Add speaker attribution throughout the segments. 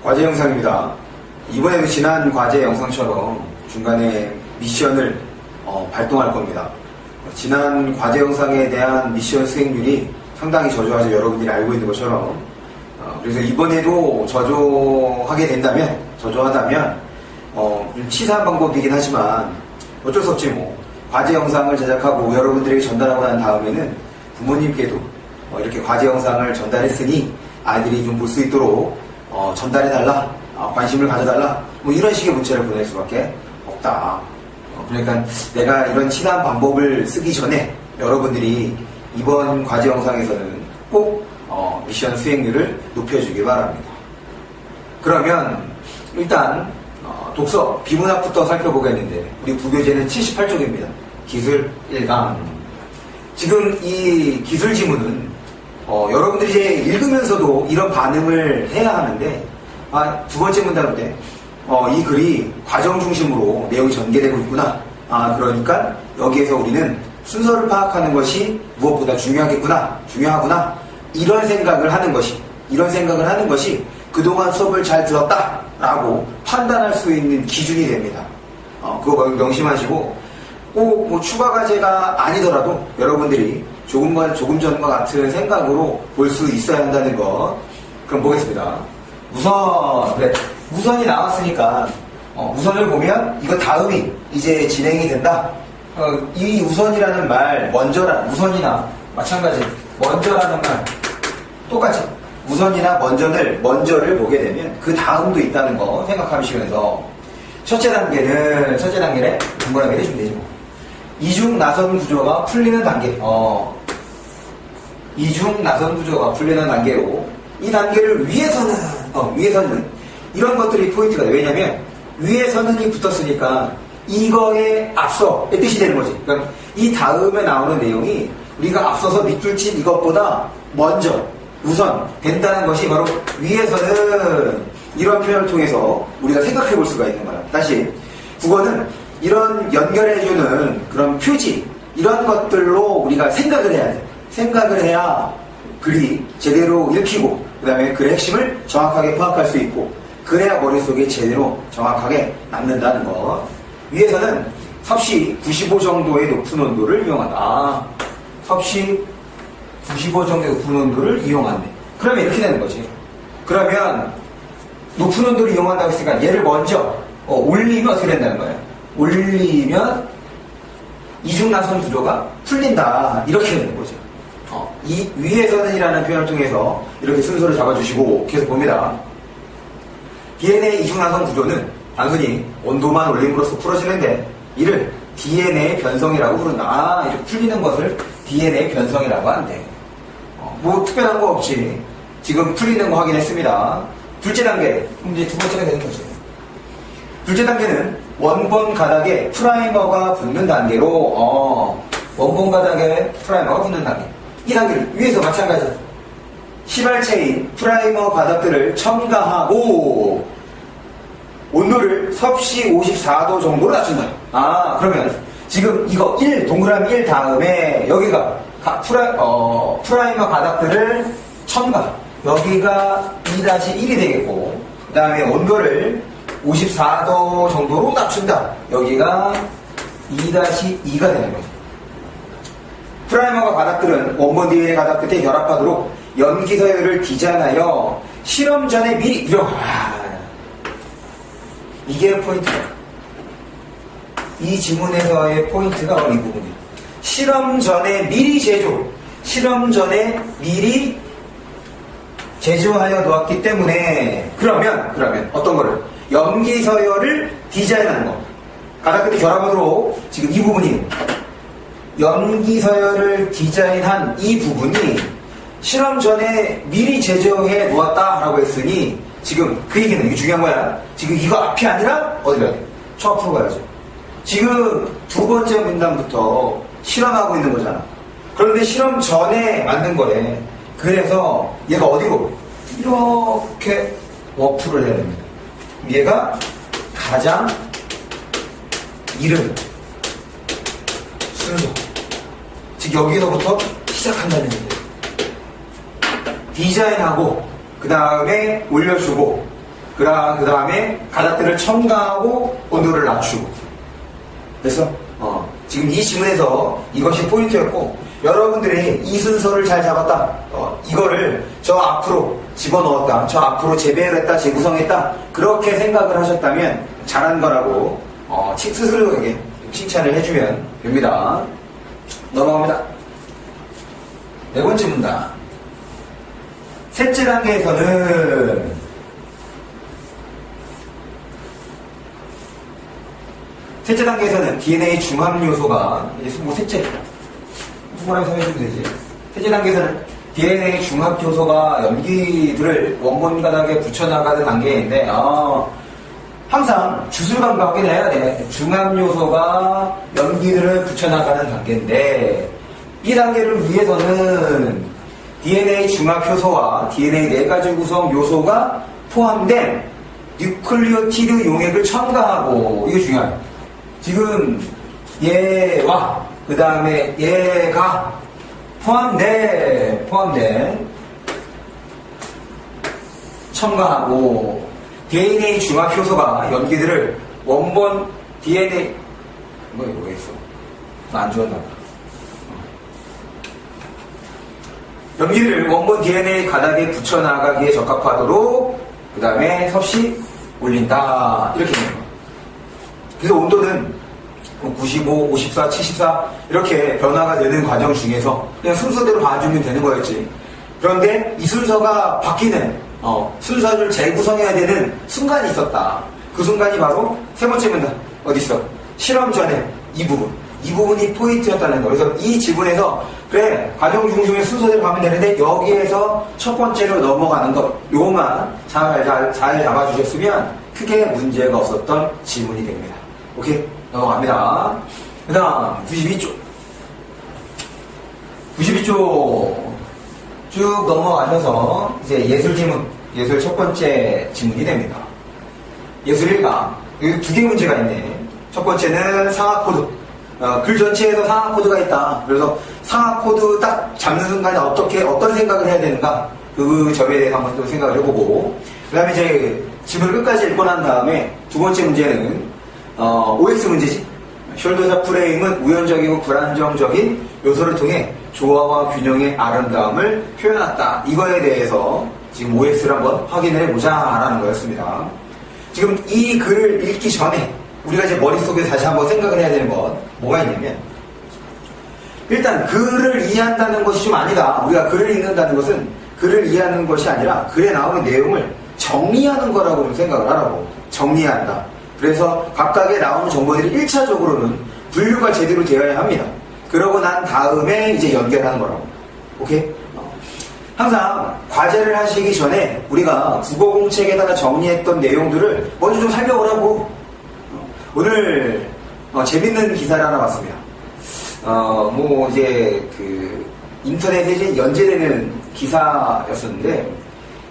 Speaker 1: 과제 영상입니다. 이번에도 지난 과제 영상처럼 중간에 미션을 발동할 겁니다. 지난 과제 영상에 대한 미션 수행률이 상당히 저조하죠. 여러분들이 알고 있는 것처럼. 그래서 이번에도 저조하다면 좀 치사한 방법이긴 하지만 어쩔 수 없지 뭐. 과제 영상을 제작하고 여러분들에게 전달하고 난 다음에는 부모님께도 이렇게 과제 영상을 전달했으니 아이들이 좀 볼 수 있도록 전달해달라, 관심을 가져달라, 뭐 이런 식의 문자를 보낼 수밖에 없다. 그러니까 내가 이런 치사한 방법을 쓰기 전에 여러분들이 이번 과제 영상에서는 꼭 미션 수행률을 높여주길 바랍니다. 그러면 일단 독서 비문학부터 살펴보겠는데 우리 부교재는 78쪽입니다. 기술 1강. 지금 이 기술 지문은 여러분들이 이제 읽으면서도 이런 반응을 해야 하는데 두 번째 문단일 때 이 글이 과정 중심으로 내용이 전개되고 있구나. 그러니까 여기에서 우리는 순서를 파악하는 것이 무엇보다 중요하구나. 이런 생각을 하는 것이 그동안 수업을 잘 들었다라고 판단할 수 있는 기준이 됩니다. 그거 명심하시고 꼭 뭐 추가 과제가 아니더라도 여러분들이 조금 전과 같은 생각으로 볼 수 있어야 한다는 것. 그럼 보겠습니다. 무선이 나왔으니까 무선을 보면 이거 다음이 이제 진행이 된다. 이 우선이라는 말, 우선이나 마찬가지 먼저라는 말 똑같이 우선이나 먼저를 보게 되면 그 다음도 있다는 거 생각하시면서 첫째 단계는 동그라미를 주면 되죠. 이중 나선 구조가 풀리는 단계. 이중 나선 구조가 풀리는 단계로 이 단계를 위에서는 이런 것들이 포인트가 돼요. 왜냐면 위에서는이 붙었으니까 이거에 앞서 뜻이 되는 거지. 그러니까 이 다음에 나오는 내용이 우리가 앞서서 밑줄 친 이것보다 먼저 우선 된다는 것이 바로 위에서는 이런 표현을 통해서 우리가 생각해 볼 수가 있는 거야. 다시 국어는 이런 연결해주는 그런 표지 이런 것들로 우리가 생각을 해야 돼. 생각을 해야 글이 제대로 읽히고 그 다음에 글의 핵심을 정확하게 파악할 수 있고 그래야 머릿속에 제대로 정확하게 남는다는 것. 위에서는 섭씨 95 정도의 높은 온도를 이용한다. 섭씨 95 정도의 높은 온도를 이용한대. 그러면 이렇게 되는 거지. 그러면 높은 온도를 이용한다고 했으니까 얘를 먼저 올리면 어떻게 된다는 거예요? 올리면 이중나선 구조가 풀린다. 이렇게 되는 거죠. 이 위에서는이라는 표현을 통해서 이렇게 순서를 잡아주시고 계속 봅니다. DNA 이중나선 구조는 단순히 온도만 올림으로써 풀어지는데 이를 DNA 변성이라고 부른다. 이렇게 풀리는 것을 DNA 변성이라고 한대. 뭐 특별한 거 없이 지금 풀리는 거 확인했습니다. 둘째 단계, 이제 두 번째가 되는 거죠. 둘째 단계는 원본 가닥에 프라이머가 붙는 단계로 원본 가닥에 프라이머가 붙는 단계. 이 단계를 위에서 마찬가지 시발체인 프라이머 가닥들을 첨가하고 온도를 섭씨 54도 정도로 낮춘다. 그러면 지금 이거 동그라미 1 다음에 여기가 프라이머 가닥들을 첨가. 여기가 2-1이 되겠고 그 다음에 온도를 54도 정도로 낮춘다. 여기가 2-2가 되는 거죠. 프라이머가 가닥들은 원본 DNA 가닥 끝에 결합하도록 염기서열을 디자인하여 실험 전에 미리 이게 포인트다. 이 지문에서의 포인트가 바로 이 부분이에요. 실험 전에 미리 제조하여 놓았기 때문에 그러면 어떤 거를 염기서열을 디자인하는 거. 가닥 끝에 결합하도록 지금 이 부분이 염기서열을 디자인한 이 부분이 실험 전에 미리 제조해 놓았다라고 했으니 지금 그 얘기는 이게 중요한 거야. 지금 이거 앞이 아니라 어디 가야 돼? 저 앞으로 가야죠. 지금 두 번째 문단부터 실험하고 있는 거잖아. 그런데 실험 전에 만든 거래. 그래서 얘가 어디로? 이렇게 워프를 해야 됩니다. 얘가 가장 이른 순서. 즉 여기서부터 시작한다는 얘기예요. 디자인하고 그 다음에 올려주고 그 다음에 가닥들을 첨가하고 온도를 낮추고. 됐어? 지금 이 지문에서 이것이 포인트였고, 여러분들이 이 순서를 잘 잡았다. 이거를 저 앞으로 집어넣었다. 저 앞으로 재배를 했다. 재구성했다. 그렇게 생각을 하셨다면 잘한 거라고 스스로에게 칭찬을 해주면 됩니다. 넘어갑니다. 네 번째 문단. 셋째 단계에서는 DNA 중합 요소가 셋째 뭐라고 해주면 되지. 셋째 단계에서는 DNA 중합 요소가 염기들을 원본 가닥에 붙여나가는 단계인데 항상 주술관과 확인해야 돼. 중합 요소가 염기들을 붙여나가는 단계인데 이 단계를 위해서는 DNA 중합 효소와 DNA 4가지 구성 요소가 포함된 뉴클리오티드 용액을 첨가하고, 이게 중요해요. 지금 얘와 그 다음에 얘가 포함된 첨가하고 DNA 중합 효소가 염기들을 원본 DNA 뭐겠어? 안 좋았나 봐. 염기를 원본 DNA 가닥에 붙여나가기에 적합하도록 그 다음에 섭씨 올린다. 이렇게 되는 거예요. 그래서 온도는 95, 54, 74 이렇게 변화가 되는 과정 중에서 그냥 순서대로 봐주면 되는 거였지. 그런데 이 순서가 바뀌는 순서를 재구성해야 되는 순간이 있었다. 그 순간이 바로 세 번째 문단. 어디 있어? 실험 전에 이 부분이 포인트였다는 거. 그래서 이 지문에서 그래 과정 중심의 순서대로 가면 되는데 여기에서 첫 번째로 넘어가는 것 요것만 잘 잡아주셨으면 크게 문제가 없었던 지문이 됩니다. 오케이? 넘어갑니다. 그 다음 92쪽 쭉 넘어가셔서 이제 예술 지문, 예술 첫 번째 지문이 됩니다. 예술 1강 여기 두 개 문제가 있네. 첫 번째는 상하 코드. 글 전체에서 상하 코드가 있다. 그래서 상하 코드 딱 잡는 순간에 어떤 생각을 해야 되는가, 그 점에 대해서 한번 또 생각을 해보고, 그 다음에 이제 지문을 끝까지 읽고 난 다음에 두 번째 문제는 OX 문제지. 숄더샷 프레임은 우연적이고 불안정적인 요소를 통해 조화와 균형의 아름다움을 표현했다. 이거에 대해서 지금 OX를 한번 확인을 해보자 라는 거였습니다. 지금 이 글을 읽기 전에 우리가 이제 머릿속에 다시 한번 생각을 해야 되는 건 뭐가 있냐면, 일단 글을 이해한다는 것이 좀 아니다. 우리가 글을 읽는다는 것은 글을 이해하는 것이 아니라 글에 나오는 내용을 정리하는 거라고 좀 생각을 하라고. 정리한다. 그래서 각각에 나오는 정보들이 1차적으로는 분류가 제대로 되어야 합니다. 그러고 난 다음에 이제 연결하는 거라고. 오케이? 항상 과제를 하시기 전에 우리가 국어공책에다가 정리했던 내용들을 먼저 좀 살펴보라고. 오늘 재밌는 기사를 하나 봤습니다. 이제 그 인터넷에 이제 연재되는 기사였었는데,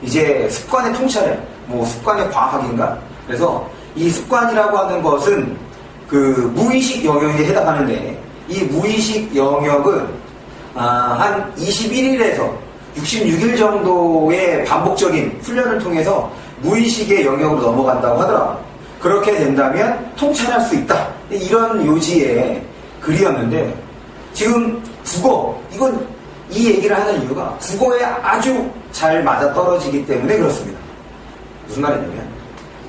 Speaker 1: 이제 습관의 통찰을, 습관의 과학인가? 그래서 이 습관이라고 하는 것은 그 무의식 영역에 해당하는데, 이 무의식 영역은 한 21일에서 66일 정도의 반복적인 훈련을 통해서 무의식의 영역으로 넘어간다고 하더라고요. 그렇게 된다면 통찰할 수 있다. 이런 요지의 글이었는데, 지금 국어, 이 얘기를 하는 이유가 국어에 아주 잘 맞아떨어지기 때문에 그렇습니다. 무슨 말이냐면,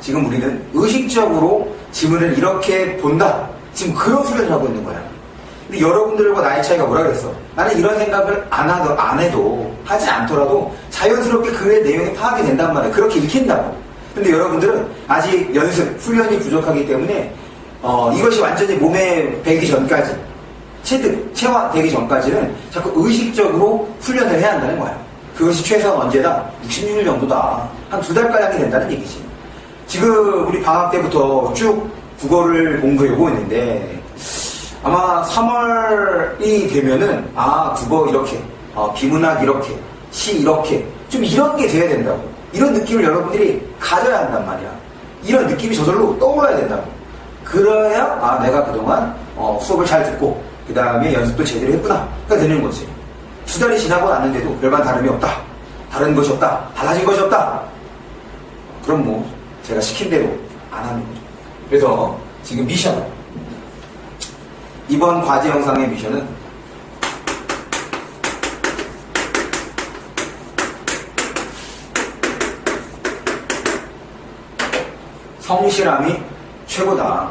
Speaker 1: 지금 우리는 의식적으로 지문을 이렇게 본다. 지금 그런 훈련을 하고 있는 거야. 근데 여러분들과 나이 차이가 뭐라 그랬어? 나는 이런 생각을 안 해도, 하지 않더라도 자연스럽게 글의 내용이 파악이 된단 말이야. 그렇게 읽힌다고. 근데 여러분들은 아직 연습, 훈련이 부족하기 때문에 이것이 완전히 몸에 배기 전까지, 체화되기 전까지는 자꾸 의식적으로 훈련을 해야 한다는 거야. 그것이 최소한 언제다? 66일 정도다. 한 2달가량이 된다는 얘기지. 지금 우리 방학 때부터 쭉 국어를 공부해오고 있는데, 아마 3월이 되면은 국어 이렇게, 비문학 이렇게, 시 이렇게, 좀 이런 게 돼야 된다고. 이런 느낌을 여러분들이 가져야 한단 말이야. 이런 느낌이 저절로 떠올라야 된다고. 그래야 내가 그동안 수업을 잘 듣고 그 다음에 연습도 제대로 했구나가 되는 거지. 2달이 지나고 났는데도 별반 다름이 없다. 다른 것이 없다. 달라진 것이 없다. 그럼 제가 시킨 대로 안 하는 거죠. 그래서 지금 미션, 이번 과제 영상의 미션은 성실함이 최고다.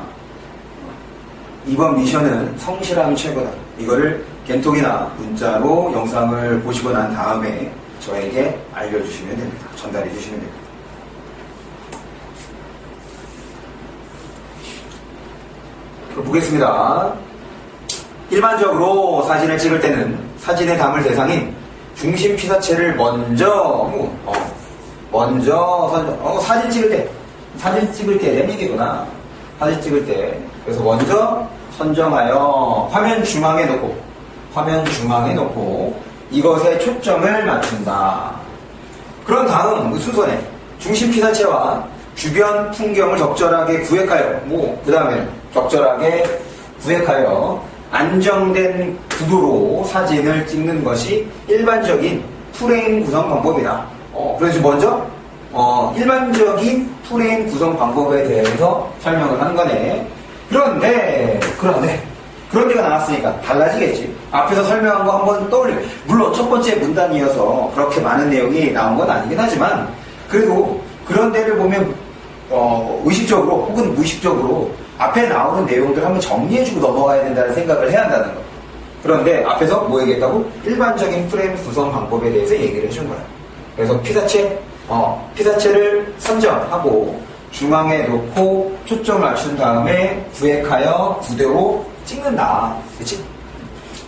Speaker 1: 이번 미션은 성실함이 최고다. 이거를 겐톡이나 문자로 영상을 보시고 난 다음에 저에게 알려주시면 됩니다. 전달해 주시면 됩니다. 보겠습니다. 일반적으로 사진을 찍을 때는 사진에 담을 대상인 중심 피사체를 사진 찍을 때 내 얘기구나. 사진 찍을 때 그래서 먼저 선정하여 화면 중앙에 놓고 이것에 초점을 맞춘다. 그런 다음 그 순서에 중심 피사체와 주변 풍경을 적절하게 구획하여 그 다음에 적절하게 구획하여 안정된 구도로 사진을 찍는 것이 일반적인 프레임 구성 방법이다. 그래서 먼저 일반적인 프레임 구성 방법에 대해서 설명을 한 거네. 그런데 그런 데가 나왔으니까 달라지겠지. 앞에서 설명한 거 한번 떠올려. 물론 첫 번째 문단이어서 그렇게 많은 내용이 나온 건 아니긴 하지만 그래도 그런 데를 보면 의식적으로 혹은 무의식적으로 앞에 나오는 내용들 한번 정리해주고 넘어가야 된다는 생각을 해야 한다는 거. 그런데 앞에서 뭐 얘기했다고? 일반적인 프레임 구성 방법에 대해서 얘기를 해준 거야. 그래서 피사체를 선정하고 중앙에 놓고 초점을 맞춘 다음에 구획하여 구도로 찍는다. 그치?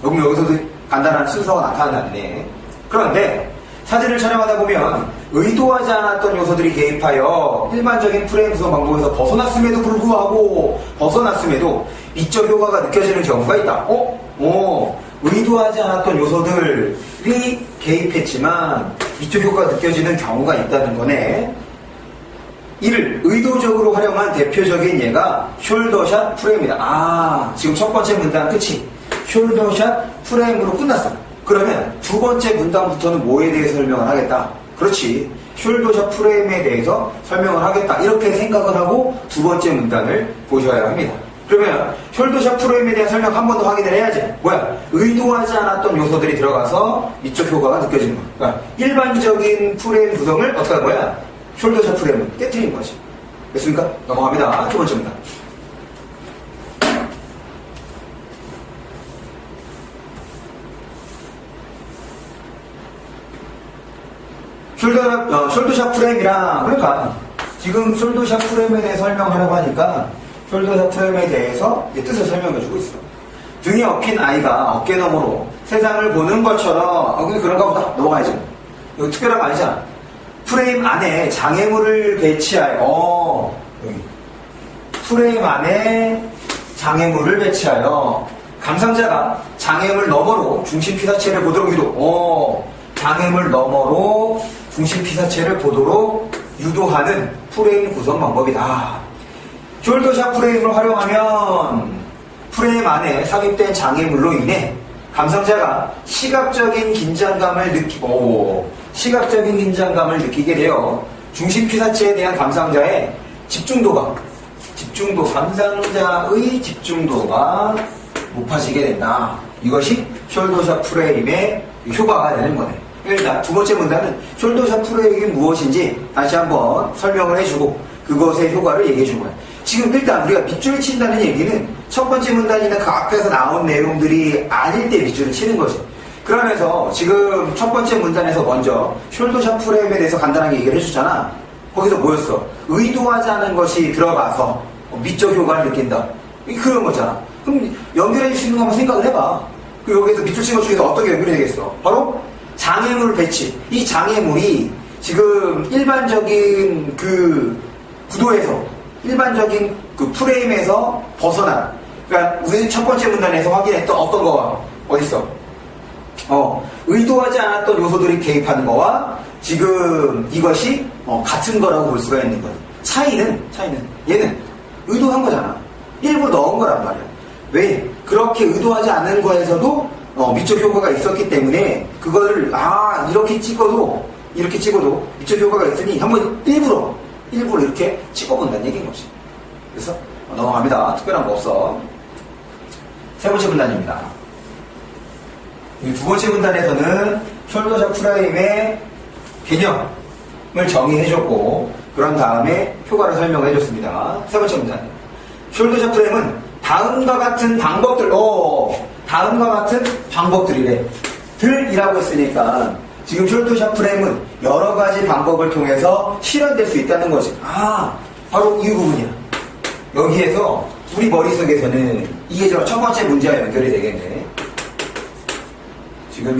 Speaker 1: 여기서도 간단한 순서가 나타났네. 그런데 사진을 촬영하다 보면 의도하지 않았던 요소들이 개입하여 일반적인 프레임 구성 방법에서 벗어났음에도 미적 효과가 느껴지는 경우가 있다. 의도하지 않았던 요소들이 개입했지만 미적 효과가 느껴지는 경우가 있다는 거네. 이를 의도적으로 활용한 대표적인 예가 숄더샷 프레임이다. 지금 첫 번째 문단 끝이 숄더샷 프레임으로 끝났어. 그러면 두 번째 문단부터는 뭐에 대해서 설명을 하겠다? 그렇지. 숄더샷 프레임에 대해서 설명을 하겠다. 이렇게 생각을 하고 두 번째 문단을 보셔야 합니다. 그러면 숄더샷 프레임에 대한 설명 한 번 더 확인을 해야지. 의도하지 않았던 요소들이 들어가서 미적 효과가 느껴지는 거야. 그러니까 일반적인 프레임 구성을 어떻게 한 거야? 숄더샷 프레임을 깨트린 거지. 됐습니까? 넘어갑니다. 두 번째 문단. 숄더샷 프레임이랑, 그러니까 지금 숄더샷 프레임에 대해서 설명하려고 하니까 숄더샷 프레임에 대해서 뜻을 설명해주고 있어. 등에 엎인 아이가 어깨 너머로 세상을 보는 것처럼, 그런가 보다. 넘어가야지. 이거 특별한 거 아니잖아. 프레임 안에 장애물을 배치하여, 여기. 프레임 안에 장애물을 배치하여 감상자가 장애물 너머로 중심 피사체를 보도록 장애물 너머로 중심 피사체를 보도록 유도하는 프레임 구성 방법이다. 숄더샷 프레임을 활용하면 프레임 안에 삽입된 장애물로 인해 감상자가 시각적인 긴장감을 느끼게 되어 중심 피사체에 대한 감상자의 감상자의 집중도가 높아지게 된다. 이것이 숄더샷 프레임의 효과가 되는 거네. 일단 두 번째 문단은 숄더샷 프레임이 무엇인지 다시 한번 설명을 해주고 그것의 효과를 얘기해 준 거야. 지금 일단 우리가 밑줄을 친다는 얘기는 첫 번째 문단이나 그 앞에서 나온 내용들이 아닐 때 밑줄을 치는 거지. 그러면서 지금 첫 번째 문단에서 먼저 숄더샷 프레임에 대해서 간단하게 얘기를 해주잖아. 거기서 뭐였어? 의도하지 않은 것이 들어가서 미적 효과를 느낀다. 그런 거잖아. 그럼 연결해 줄 수 있는 거 한번 생각을 해봐. 여기서 밑줄 친 것 중에서 어떻게 연결이 되겠어? 바로 장애물 배치. 이 장애물이 지금 일반적인 그 구도에서, 일반적인 그 프레임에서 벗어난, 그러니까 우리 첫 번째 문단에서 확인했던 어떤 거와 어딨어? 의도하지 않았던 요소들이 개입하는 거와 지금 이것이 같은 거라고 볼 수가 있는 거야. 차이는 얘는 의도한 거잖아. 일부러 넣은 거란 말이야. 왜? 그렇게 의도하지 않은 거에서도 미적 효과가 있었기 때문에 그거를 이렇게 찍어도 미적 효과가 있으니 한번 일부러 일부러 이렇게 찍어본다는 얘기인 거지. 그래서 넘어갑니다. 특별한 거 없어. 세 번째 분단입니다. 이 두 번째 분단에서는 숄더 프레임의 개념을 정의해줬고, 그런 다음에 효과를 설명해줬습니다. 세 번째 분단. 숄더 프레임은 다음과 같은 방법들이래. 들이라고 했으니까 지금 숄더 프레임은 여러 가지 방법을 통해서 실현될 수 있다는 거지. 바로 이 부분이야. 여기에서 우리 머릿속에서는 이게 첫 번째 문제와 연결이 되겠네. 지금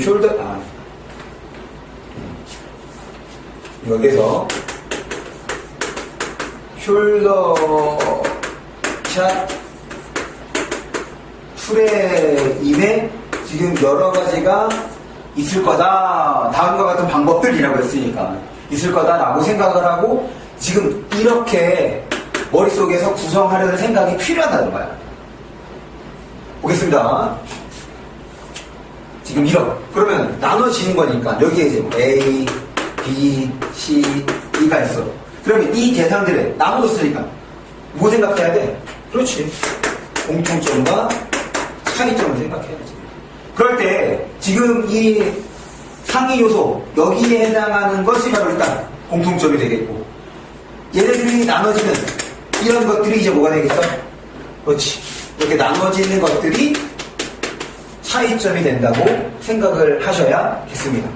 Speaker 1: 여기서 숄더 샷 프레임에 지금 여러 가지가 있을 거다. 다음과 같은 방법들이라고 했으니까 있을 거다라고 생각을 하고 지금 이렇게 머릿속에서 구성하려는 생각이 필요하다는 거야. 보겠습니다. 지금 그러면 나눠지는 거니까 여기에 이제 A, B, C, D가 있어. 그러면 이 대상들에 나눠졌으니까 뭐 생각해야 돼? 그렇지. 공통점과 차이점을 생각해야지. 그럴 때 지금 이 상위 요소 여기에 해당하는 것이 바로 일단 공통점이 되겠고, 얘네들이 나눠지는 이런 것들이 이제 뭐가 되겠어? 그렇지. 이렇게 나눠지는 것들이 차이점이 된다고 생각을 하셔야겠습니다.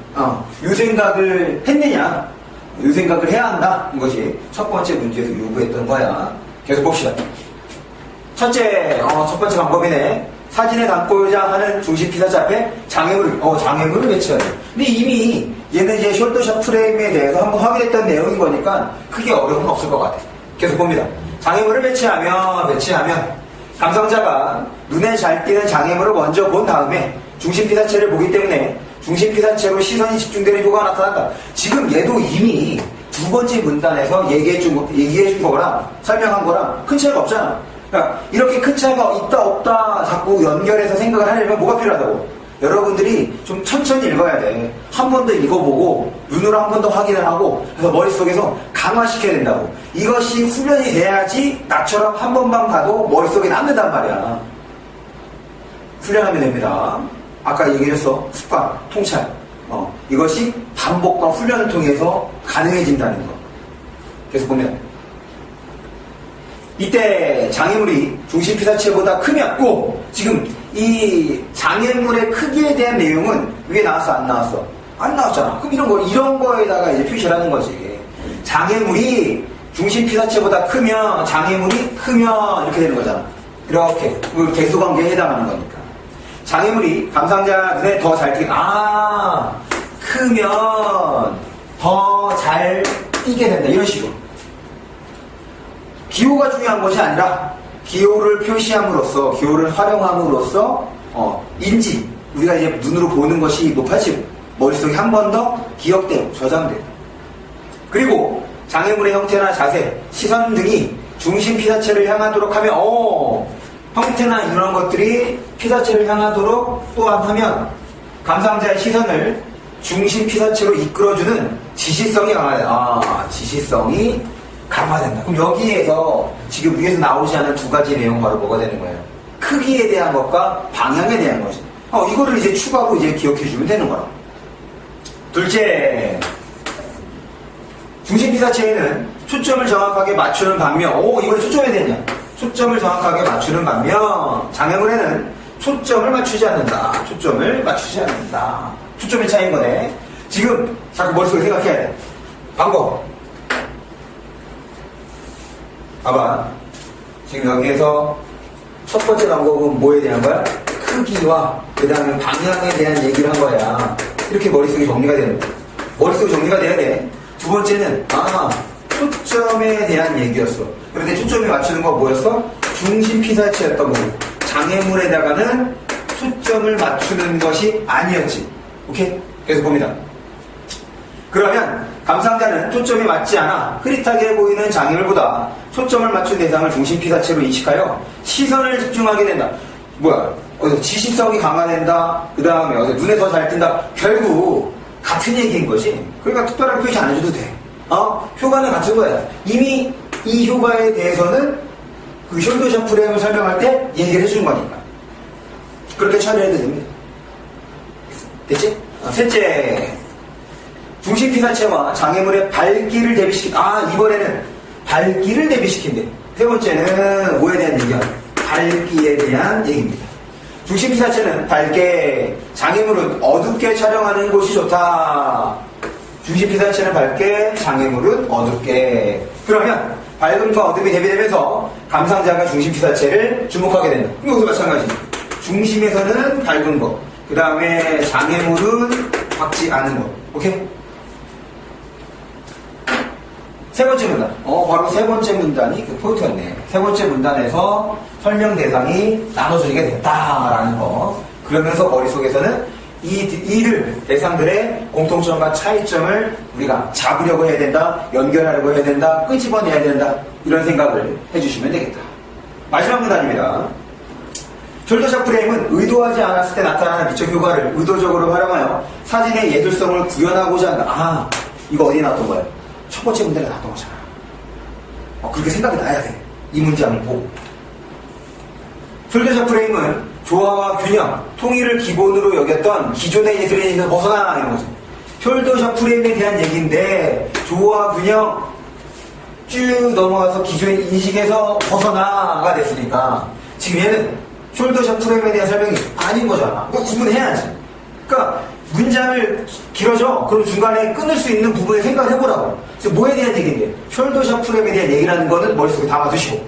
Speaker 1: 이 생각을 했느냐? 이 생각을 해야 한다. 이것이 첫 번째 문제에서 요구했던 거야. 계속 봅시다. 첫 번째 방법이네. 사진에 담고자 하는 중심 피사체 앞에 장애물을 배치해야 돼. 근데 이미 얘는 이제 숄더 프레임에 대해서 한번 확인했던 내용인 거니까 크게 어려움은 없을 것 같아. 계속 봅니다. 장애물을 배치하면 감상자가 눈에 잘 띄는 장애물을 먼저 본 다음에 중심 피사체를 보기 때문에 중심 피사체로 시선이 집중되는 효과가 나타난다. 지금 얘도 이미 두 번째 문단에서 얘기해준 거랑 설명한 거랑 큰 차이가 없잖아. 그러니까 이렇게 큰 차이가 있다 없다 자꾸 연결해서 생각을 하려면 뭐가 필요하다고? 여러분들이 좀 천천히 읽어야 돼. 한 번 더 읽어보고 눈으로 한 번 더 확인을 하고 그래서 머릿속에서 강화시켜야 된다고. 이것이 훈련이 돼야지 나처럼 한 번만 봐도 머릿속에 남는단 말이야. 훈련하면 됩니다. 아까 얘기했어. 습관, 통찰. 이것이 반복과 훈련을 통해서 가능해진다는 거. 계속 보면 이때 장애물이 중심 피사체보다 크면 지금 이 장애물의 크기에 대한 내용은 위에 나왔어 안 나왔어? 안 나왔잖아. 그럼 이런 거에다가 이제 표시를 하는 거지. 장애물이 중심 피사체보다 크면 장애물이 크면 이렇게 되는 거잖아. 이렇게 대소관계에 해당하는 거니까. 장애물이 감상자 눈에 더 잘 띄게 크면 더 잘 띄게 된다. 이런 식으로. 기호가 중요한 것이 아니라 기호를 표시함으로써 기호를 활용함으로써 인지 우리가 이제 눈으로 보는 것이 높아지고 머릿속에 한 번 더 기억되고 저장되고, 그리고 장애물의 형태나 자세, 시선 등이 중심 피사체를 향하도록 하면 형태나 이런 것들이 피사체를 향하도록 또한 하면 감상자의 시선을 중심 피사체로 이끌어주는 지시성이 강화된다. 지시성이 강화된다. 그럼 여기에서 지금 위에서 나오지 않은 두 가지 내용 바로 뭐가 되는 거예요? 크기에 대한 것과 방향에 대한 거지. 이거를 이제 추가로 이제 기억해주면 되는 거라. 둘째, 중심 피사체에는 초점을 정확하게 맞추는 반면, 이번에 초점에 대냐? 초점을 정확하게 맞추는 반면, 장애물에는 초점을 맞추지 않는다. 초점의 차이인 거네. 지금 자꾸 머릿속에 생각해야 돼. 방법. 봐봐. 지금 여기에서 첫 번째 방법은 뭐에 대한 거야? 크기와 그 다음에 방향에 대한 얘기를 한 거야. 이렇게 머릿속에 정리가 되는 거야. 머릿속에 정리가 돼야 돼. 두 번째는 초점에 대한 얘기였어. 그런데 초점이 맞추는 건 뭐였어? 중심 피사체였던 거고, 장애물에다가는 초점을 맞추는 것이 아니었지. 오케이? 계속 봅니다. 그러면 감상자는 초점이 맞지 않아 흐릿하게 보이는 장애물보다 초점을 맞춘 대상을 중심 피사체로 인식하여 시선을 집중하게 된다. 어디서 지시성이 강화된다. 그 다음에 눈에 더 잘 뜬다. 결국 같은 얘기인 거지. 그러니까 특별하게 표시 안 해줘도 돼. 효과는 같은 거야. 이미 이 효과에 대해서는 그 숄더샷 프레임을 설명할 때 얘기를 해주는 거니까. 그렇게 처리해도 됩니다. 됐지? 셋째, 중심 피사체와 장애물의 밝기를 대비시킨다. 이번에는 밝기를 대비시킨대. 세 번째는 뭐에 대한 얘기야? 밝기에 대한 얘기입니다. 중심 피사체는 밝게, 장애물은 어둡게 촬영하는 곳이 좋다. 중심 피사체는 밝게, 장애물은 어둡게. 그러면 밝음과 어둠이 대비되면서 감상자가 중심 피사체를 주목하게 된다. 여기서 마찬가지. 중심에서는 밝은 것, 그 다음에 장애물은 밝지 않은 것. 오케이? 세 번째 문단. 바로 세 번째 문단이 그 포인트였네. 세 번째 문단에서 설명 대상이 나눠지게 됐다라는 거. 그러면서 머릿속에서는 이들, 대상들의 공통점과 차이점을 우리가 잡으려고 해야 된다, 연결하려고 해야 된다, 끄집어내야 된다. 이런 생각을 해주시면 되겠다. 마지막 문단입니다. 숄더샷 프레임은 의도하지 않았을 때 나타나는 미적 효과를 의도적으로 활용하여 사진의 예술성을 구현하고자 한다. 이거 어디에 나왔던 거야? 첫 번째 문제가 나왔던 거잖아. 그렇게 생각이 나야 돼. 이 문장을 보고. 숄더샷 프레임은 조화와 균형, 통일을 기본으로 여겼던 기존의 예술에서 벗어나 이런 거죠. 숄더샷 프레임에 대한 얘기인데 조화, 균형 쭉 넘어가서 기존의 인식에서 벗어나가 됐으니까 지금 얘는 숄더샷 프레임에 대한 설명이 아닌 거잖아. 그거 구분해야지. 그러니까 문장을 길어져. 그럼 중간에 끊을 수 있는 부분에 생각을 해보라고. 그래서 뭐에 대한 얘기인데? 숄더샷 프레임에 대한 얘기라는 거는 머릿속에 담아두시고,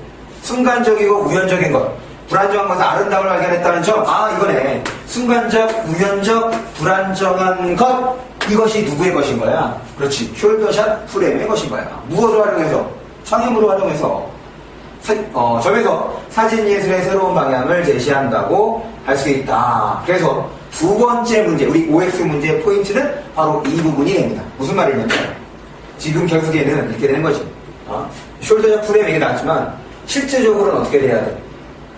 Speaker 1: 순간적이고 우연적인 것, 불안정한 것에 아름다움을 발견했다는 점. 이거네. 순간적, 우연적, 불안정한 것. 이것이 누구의 것인 거야? 그렇지. 숄더샷 프레임의 것인 거야. 무엇을 활용해서? 창의물을 활용해서 점에서 사진예술의 새로운 방향을 제시한다고 할 수 있다. 그래서 두 번째 문제, 우리 OX 문제의 포인트는 바로 이 부분이 됩니다. 무슨 말이냐면 지금 결국에는 이렇게 되는 거지. 숄더샷 프레임 얘기 나왔지만 실제적으로는 어떻게 돼야 돼?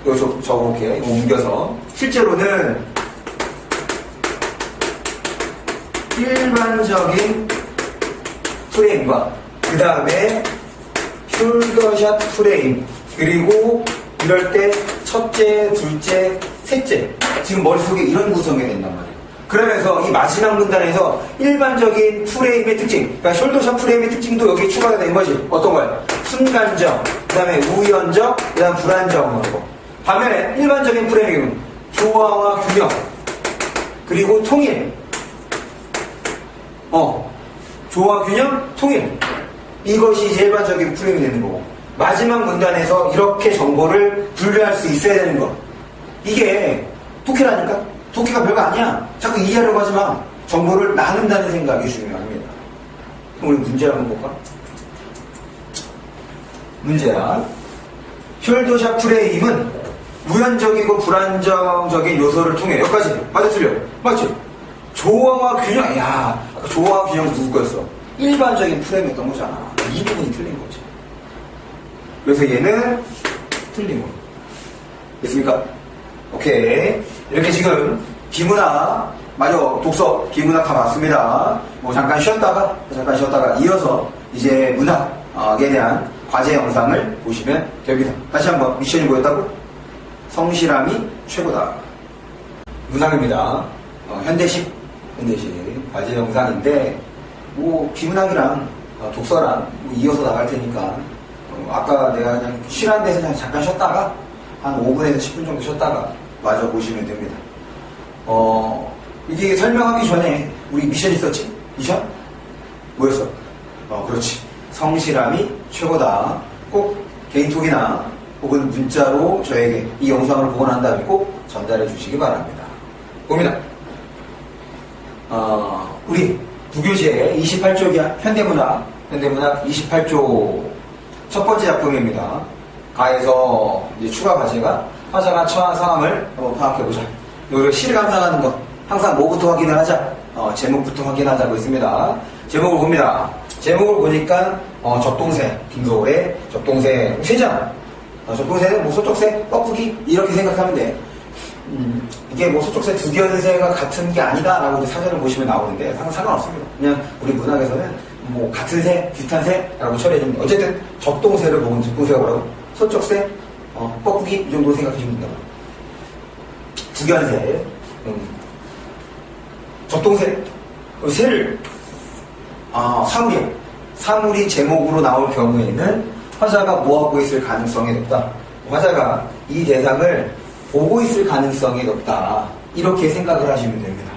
Speaker 1: 이거 적어볼게요. 이거 옮겨서 실제로는 일반적인 프레임과 그 다음에 숄더샷 프레임, 그리고 이럴 때 첫째, 둘째, 셋째, 지금 머릿속에 이런 구성이 된단 말이에요. 그러면서 이 마지막 문단에서 일반적인 프레임의 특징, 그러니까 숄더샷 프레임의 특징도 여기 추가가 된 거지. 어떤 거야? 순간적, 그 다음에 우연적, 그 다음 불안정한 거. 반면에 일반적인 프레임은 조화와 균형, 그리고 통일. 조화, 균형, 통일. 이것이 이제 일반적인 프레임이 되는 거고, 마지막 문단에서 이렇게 정보를 분류할 수 있어야 되는 거. 이게 독해라니까? 독해가 별거 아니야. 자꾸 이해하려고 하지 마. 정보를 나눈다는 생각이 중요합니다. 그럼 우리 문제 한번 볼까? 문제야. 숄더샷 프레임은 우연적이고 불안정적인 요소를 통해, 여기까지 맞아 틀려? 맞지? 조화와 균형. 조화와 균형 누구 거였어? 일반적인 프레임이었던 거잖아. 이 부분이 틀린 거지. 그래서 얘는 틀린 거. 됐습니까? 오케이. 이렇게 지금 비문학, 독서 비문학 다 봤습니다. 잠깐 쉬었다가 이어서 이제 문학에 대한 과제 영상을 보시면 됩니다. 다시 한번 미션이 뭐였다고? 성실함이 최고다. 문학입니다. 현대식 과제 영상인데 비문학이랑 독서랑 이어서 나갈 테니까 아까 내가 그냥 쉬는 데서 잠깐 쉬었다가 한 5분에서 10분 정도 쉬었다가 마저 보시면 됩니다. 이게 설명하기 전에 우리 미션 있었지? 미션? 뭐였어? 그렇지. 성실함이 최고다. 꼭 개인톡이나 혹은 문자로 저에게 이 영상을 보고 난 다음에 꼭 전달해 주시기 바랍니다. 봅니다. 우리 9교시에 28쪽이야. 현대문학 28쪽 첫 번째 작품입니다. 가에서 이제 추가 과제가 화자가 처한 상황을 한번 파악해보자. 여기 시를 감상하는 것 항상 뭐부터 확인을 하자? 제목부터 확인하자고 있습니다. 제목을 봅니다. 제목을 보니까 접동새, 김소월의 접동새 새잖아. 접동새는 소쪽새, 뻐꾸기 이렇게 생각하면 돼. 이게 소쪽새 두견새가 같은 게 아니다라고 사전을 보시면 나오는데 상관없습니다. 그냥 우리 문학에서는 뭐 같은 새, 비슷한 새라고 처리해줍니다. 어쨌든 적동새를 보면 적동새가 뭐라고? 서쪽새, 뻐꾸기 이 정도 생각해주면 된다고. 두견새, 적동새, 새를 사물이야. 사물이 제목으로 나올 경우에는 화자가 뭐하고 있을 가능성이 높다. 화자가 이 대상을 보고 있을 가능성이 높다. 이렇게 생각을 하시면 됩니다.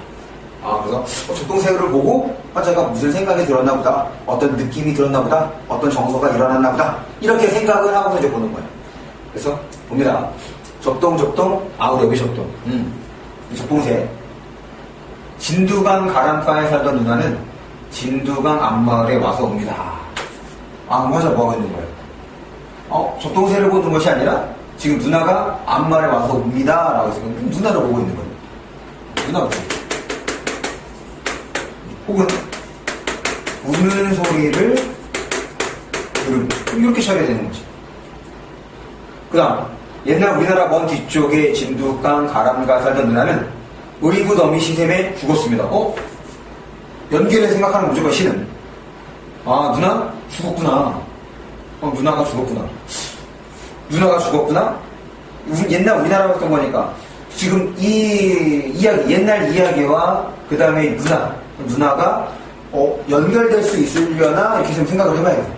Speaker 1: 그래서 적동새를 보고 화자가 무슨 생각이 들었나 보다. 어떤 느낌이 들었나 보다. 어떤 정서가 일어났나 보다. 이렇게 생각을 하고 이제 보는 거예요. 그래서 봅니다. 적동, 여기 적동. 적동새. 진두강 가람가에 살던 누나는 진두강 앞마을에 와서 옵니다. 화자 뭐하고 있는 거예요? 적동새를 보는 것이 아니라 지금 누나가 앞마을에 와서 옵니다. 라고 해서 누나를 보고 있는 거예요. 누나가 보고 있어요. 혹은 우는 소리를 이렇게 처리해야 되는 거지. 그 다음 옛날 우리나라 먼 뒤쪽에 진두강 가람가 살던 누나는 의붓 어미 시샘에 죽었습니다. 연결해 생각하는 무조건 시는 누나 죽었구나. 누나가 죽었구나. 누나가 죽었구나? 옛날 우리나라로 했던 거니까 지금 이 이야기, 옛날 이야기와 그 다음에 누나가 연결될 수 있으려나 이렇게 좀 생각을 해봐야 돼.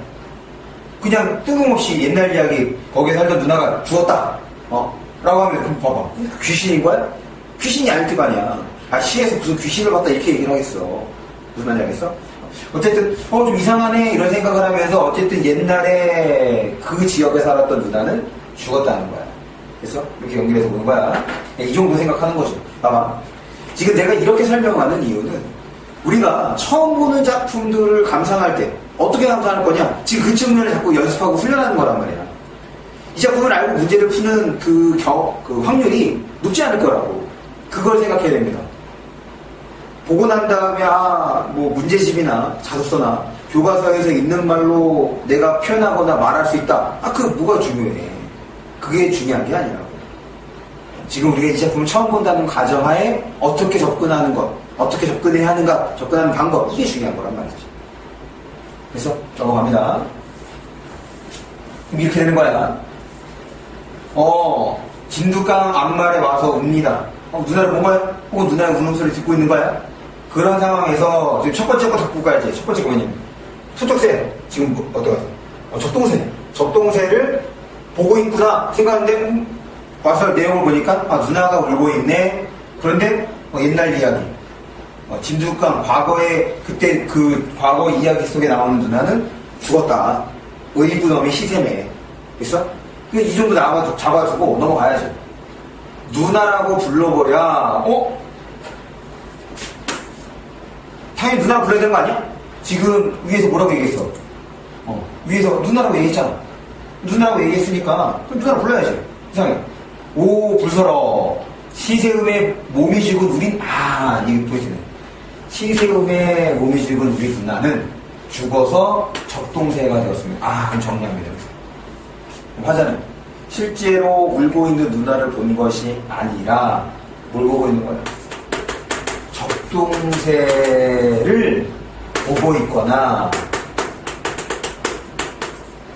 Speaker 1: 그냥 뜬금없이 옛날 이야기 거기에 살던 누나가 죽었다 라고 하면 그럼 봐봐 귀신인 거야? 귀신이 아닐 때가 아니야. 시에서 무슨 귀신을 봤다 이렇게 얘기를 하겠어. 무슨 말인지 알겠어? 어쨌든 좀 이상하네 이런 생각을 하면서 어쨌든 옛날에 그 지역에 살았던 누나는 죽었다는 거야. 그래서 이렇게 연결해서 보는 거야. 이 정도 생각하는 거죠. 봐봐. 지금 내가 이렇게 설명하는 이유는 우리가 처음 보는 작품들을 감상할 때 어떻게 감상할 거냐? 지금 그 측면을 자꾸 연습하고 훈련하는 거란 말이야. 이 작품을 알고 문제를 푸는 그 확률이 높지 않을 거라고. 그걸 생각해야 됩니다. 보고 난 다음에 뭐 문제집이나 자소서나 교과서에서 있는 말로 내가 표현하거나 말할 수 있다. 그거 뭐가 중요해? 그게 중요한 게 아니라고. 지금 우리가 이 작품을 처음 본다는 가정하에 어떻게 접근하는 것, 어떻게 접근해야 하는가, 접근하는 방법, 이게 중요한 거란 말이지. 그래서 넘어갑니다. 이렇게 되는 거야. 진두강 앞말에 와서 웁니다. 누나를 본 거야? 혹은 누나의 우는 소리 듣고 있는 거야? 그런 상황에서 지금 첫 번째 거 잡고 가야지. 첫 번째 거 뭐냐면 서쪽새. 지금 어떡하지? 적동새. 적동새를 보고 있구나 생각하는데 와서 내용을 보니까 누나가 울고 있네. 그런데 옛날 이야기. 진두강 과거에 그때 그 과거 이야기 속에 나오는 누나는 죽었다. 의붓 어미 시샘에. 그래서 이 정도 잡아주고 넘어가야지. 누나라고 불러버려. 당연히 누나라고 불러야 되는 거 아니야? 지금 위에서 뭐라고 얘기했어? 위에서 누나라고 얘기했잖아. 누나라고 얘기했으니까 그럼 누나라고 불러야지. 이상해. 오 불서러. 시세음에 몸이 죽은 우린 이거 보이시네. 시세음에 몸이 죽은 우리 누나는 죽어서 적동새가 되었습니다. 그럼 정리합니다. 화자는 실제로 울고 있는 누나를 본 것이 아니라 뭘 보고 있는 거야? 적동새를 보고 있거나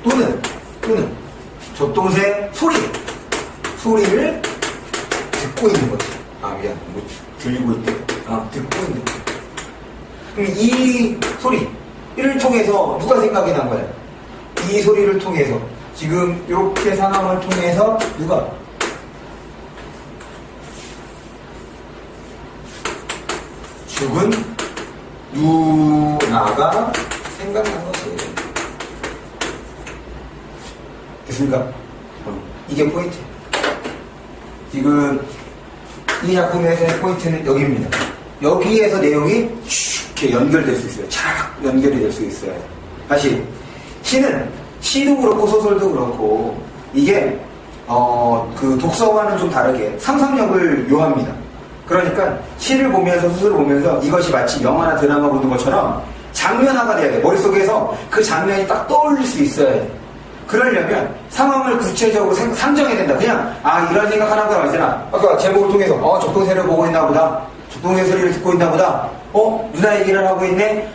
Speaker 1: 또는 적동새 소리를 듣고 있는 거지. 들리고 있대. 듣고 있는 거지. 그럼 이 소리를 통해서 누가 생각이 난 거야? 이 소리를 통해서 지금 이렇게 상황을 통해서 누가 죽은 누나가 생각난 거지. 됐습니까? 이게 포인트. 지금 이 작품에서의 포인트는 여기입니다. 여기에서 내용이 이렇게 연결될 수 있어요. 착 연결이 될 수 있어요. 다시 시도 그렇고 소설도 그렇고 이게 그 독서와는 좀 다르게 상상력을 요합니다. 그러니까 시를 보면서 소설을 보면서 이것이 마치 영화나 드라마 보는 것처럼 장면화가 돼야 돼. 머릿속에서 그 장면이 딱 떠올릴 수 있어야 돼. 그러려면 상황을 구체적으로 상정해야 된다. 그냥 이런 생각 하나가 아니잖아. 아까 제목을 통해서 적동새를 보고 있나 보다. 적동새 소리를 듣고 있나 보다. 누나 얘기를 하고 있네.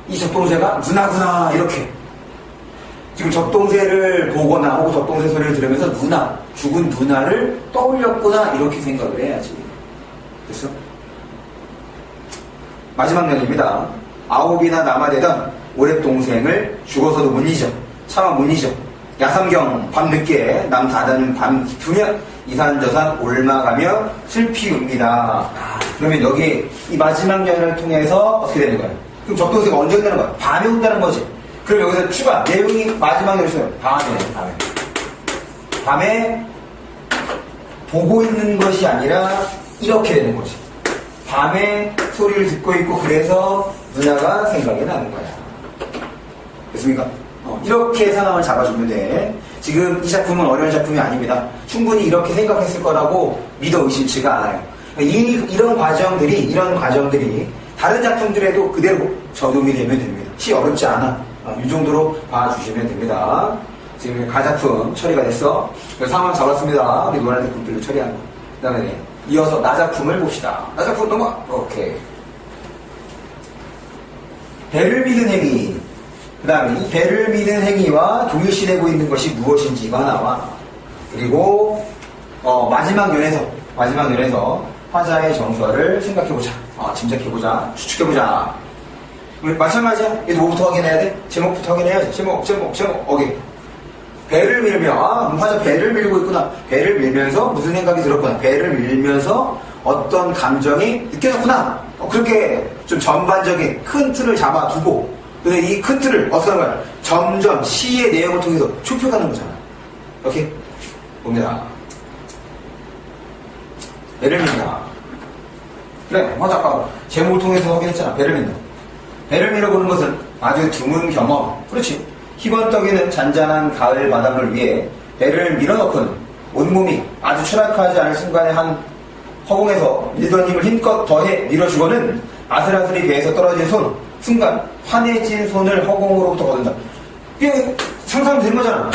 Speaker 1: 이 적동새가 누나구나 이렇게 지금 적동새를 보거나 혹은 적동새 소리를 들으면서 누나, 죽은 누나를 떠올렸구나 이렇게 생각을 해야지. 됐어? 마지막 연입니다. 아홉이나 남아되던 오랫동생을 죽어서도 못 잊어. 차마 못 잊어. 야삼경 밤늦게 남 닫아는 밤 깊으면 이산저산 옮아가며 슬피웁니다. 그러면 여기 이 마지막 연을 통해서 어떻게 되는 거야? 그럼 적동새가 언제 온다는 거야? 밤에 온다는 거지. 그럼 여기서 추가 내용이 마지막 연을 써요. 밤에 보고 있는 것이 아니라 이렇게 되는 거지. 밤에 소리를 듣고 있고 그래서 누나가 생각이 나는 거야. 됐습니까? 이렇게 상황을 잡아주면 돼. 지금 이 작품은 어려운 작품이 아닙니다. 충분히 이렇게 생각했을 거라고 믿어 의심치가 않아요. 이런 과정들이 다른 작품들에도 그대로 적용이 되면 됩니다. 시 어렵지 않아. 이 정도로 봐주시면 됩니다. 지금 가작품 처리가 됐어. 상황 잡았습니다. 우리 노란 작품들로 처리한 거. 그 다음에 이어서 나작품을 봅시다. 나작품 넘어가. 오케이. 배를 미는 행위. 그 다음에 이 배를 미는 행위와 동일시되고 있는 것이 무엇인지가 나와. 그리고 마지막 연에서 화자의 정서를 생각해보자. 짐작해보자. 추측해보자. 우리 마찬가지야. 얘도 뭐부터 확인해야 돼? 제목부터 확인해야지. 제목. 오케이. 배를 밀면, 화자 배를 밀고 있구나. 배를 밀면서 무슨 생각이 들었구나. 배를 밀면서 어떤 감정이 느껴졌구나. 그렇게 좀 전반적인 큰 틀을 잡아두고, 근데 이 큰 틀을 어떻게 하는 거야? 점점 시의 내용을 통해서 좁혀가는 거잖아. 오케이? 봅니다. 배를 민다. 그래, 맞아. 아까 제목을 통해서 확인했잖아. 배를 민다. 배를 밀어보는 것은 아주 드문 경험. 그렇지. 희번떡이는 잔잔한 가을 바람을 위해 배를 밀어넣고는 온몸이 아주 추락하지 않을 순간에 한 허공에서 밀던 힘을 힘껏 더해 밀어주고는 아슬아슬히 배에서 떨어진 손, 순간 환해진 손을 허공으로부터 거둔다. 그냥 상상되는 거잖아.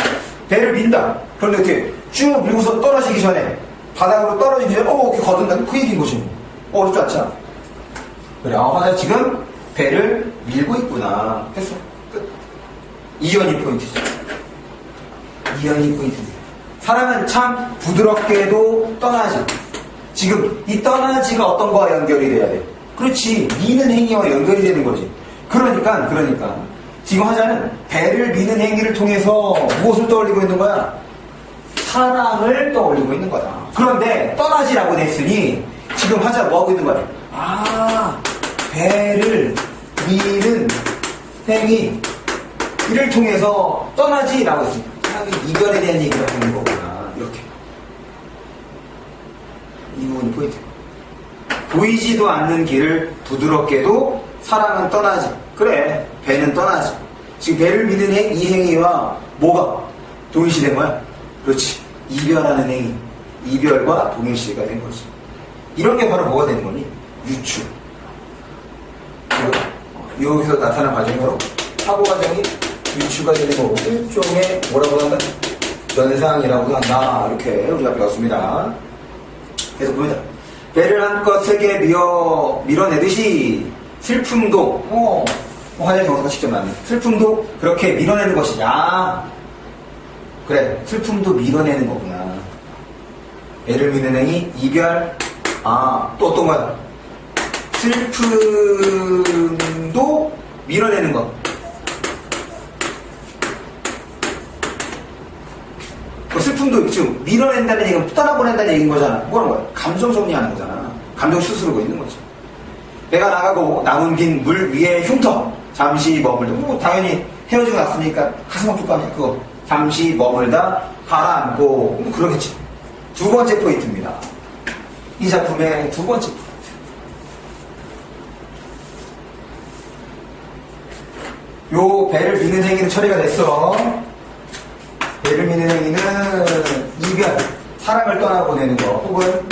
Speaker 1: 배를 민다. 그런데 어떻게 쭉 밀고서 떨어지기 전에 바닥으로 떨어지기 전에 이렇게 거둔다. 그 얘기인 거지. 어렵지 않잖아. 그래, 화자 지금 배를 밀고 있구나. 됐어. 끝. 이연이 포인트죠. 이연이 포인트입니다. 사랑은 참 부드럽게도 떠나지. 지금 이 떠나지가 어떤 거와 연결이 돼야 돼? 그렇지. 미는 행위와 연결이 되는 거지. 그러니까 지금 화자는 배를 미는 행위를 통해서 무엇을 떠올리고 있는 거야? 사랑을 떠올리고 있는 거다. 그런데 떠나지라고 됐으니 지금 화자가 뭐하고 있는 거야? 배를 미는 행위를 통해서 떠나지라고 했으니까 이별에 대한 얘기가 되는 거구나. 이렇게. 이 부분이 포인트. 보이지도 않는 길을 부드럽게도 사랑은 떠나지. 그래, 배는 떠나지. 지금 배를 미는 이 행위와 뭐가 동일시된 거야? 그렇지. 이별하는 행위. 이별과 동일시가 된 거지. 이런 게 바로 뭐가 되는 거니? 유추. 여기서 나타난 과정이 바로 사고 과정이 유추가 되는 거고, 일종의 뭐라고 한다? 연상이라고도 한다. 이렇게 우리가 배웠습니다. 그래서 보자. 배를 한껏 세게 밀어내듯이 슬픔도, 화자의 정서가 직접 나네. 슬픔도 그렇게 밀어내는 것이냐. 그래, 슬픔도 밀어내는 거구나. 배를 미는 행위, 이별, 또 어떤 거야? 슬픔도 밀어내는 것. 슬픔도 지금 밀어낸다는 얘기는 떠나보낸다는 얘기인 거잖아. 뭐라는 거야? 감정 정리하는 거잖아. 감정 수스르고 있는 거지. 배가 나가고 남은 빈 물 위에 흉터 잠시 머물다. 당연히 헤어지고 났으니까 가슴 아플 거 아니야. 그거 잠시 머물다 가라앉고 그러겠지. 두 번째 포인트입니다. 이 작품의 두 번째 포인트. 요 배를 미는 행위는 처리가 됐어. 배를 미는 행위는 이별, 사랑을 떠나보내는 거 혹은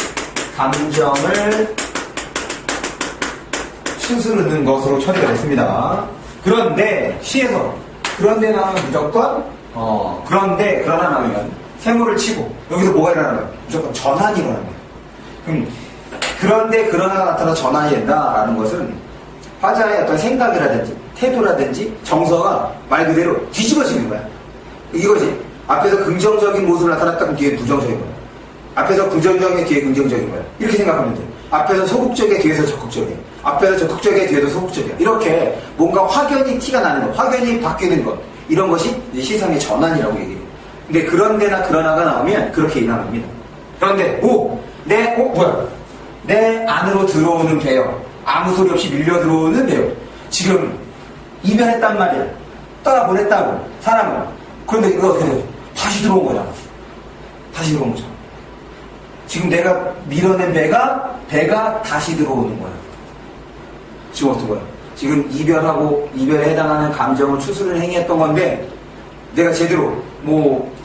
Speaker 1: 감정을 수스르는 것으로 처리가 됐습니다. 그런데 시에서 그런데 나오면 무조건 그러나 나오면 세모를 치고 여기서 뭐가 일어나는 거야? 무조건 전환이 일어나는 거야. 그런데 그러나가 나타나 전환이 된다라는 것은 화자의 어떤 생각이라든지 태도라든지 정서가 말 그대로 뒤집어지는 거야. 이거지. 앞에서 긍정적인 모습을 나타났다 그럼 뒤에 부정적인 거야. 앞에서 부정적인 뒤에 긍정적인 거야. 이렇게 생각하면 돼. 앞에서 소극적이야 뒤에서 적극적이야. 앞에서 적극적이야 뒤에서 소극적이야. 이렇게 뭔가 확연히 티가 나는 것, 확연히 바뀌는 것, 이런 것이 이제 시상의 전환이라고 얘기해요. 근데 그런 데나 그러나가 나오면 그렇게 인하합니다. 그런데 뭐야? 내 안으로 들어오는 배역, 아무 소리 없이 밀려 들어오는 배역. 지금 이별했단 말이야. 떠나보냈다고 사람을. 그런데 이거 어떻게 돼? 다시 들어온 거잖아. 다시 들어온 거잖아. 지금 내가 밀어낸 배가 다시 들어오는 거야. 지금 어떤 거야? 지금 이별에 해당하는 감정을 추스르는 행위했던 건데, 내가 제대로,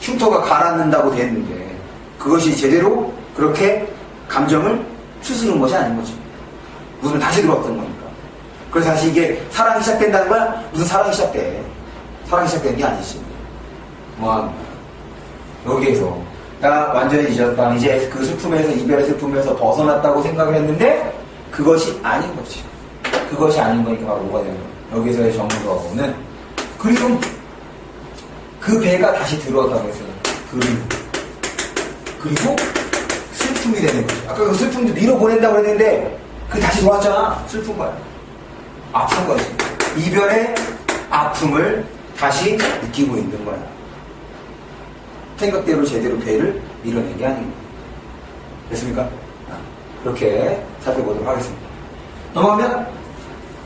Speaker 1: 흉터가 가라앉는다고 됐는데, 그것이 제대로 그렇게 감정을 추스르는 것이 아닌 거지. 무슨 다시 들어왔던 거니까. 그래서 다시 이게 사랑이 시작된다는 거야? 무슨 사랑이 시작돼? 사랑이 시작되는 게 아니지. 여기에서 나 완전히 잊었다. 이제 그 슬픔에서, 이별의 슬픔에서 벗어났다고 생각을 했는데 그것이 아닌 거지. 그것이 아닌 거니까 바로 뭐가 되는 거야. 여기서의 정서는 그리고 그 배가 다시 들어왔다고 했어요. 그리고 슬픔이 되는 거지. 아까 그 슬픔도 밀어보낸다고 했는데 그게 다시 들어왔잖아. 슬픈 거야. 아픈 거지. 이별의 아픔을 다시 느끼고 있는 거야. 생각대로 제대로 배를 밀어낸 게 아닌 거야. 됐습니까? 그렇게 살펴보도록 하겠습니다. 넘어가면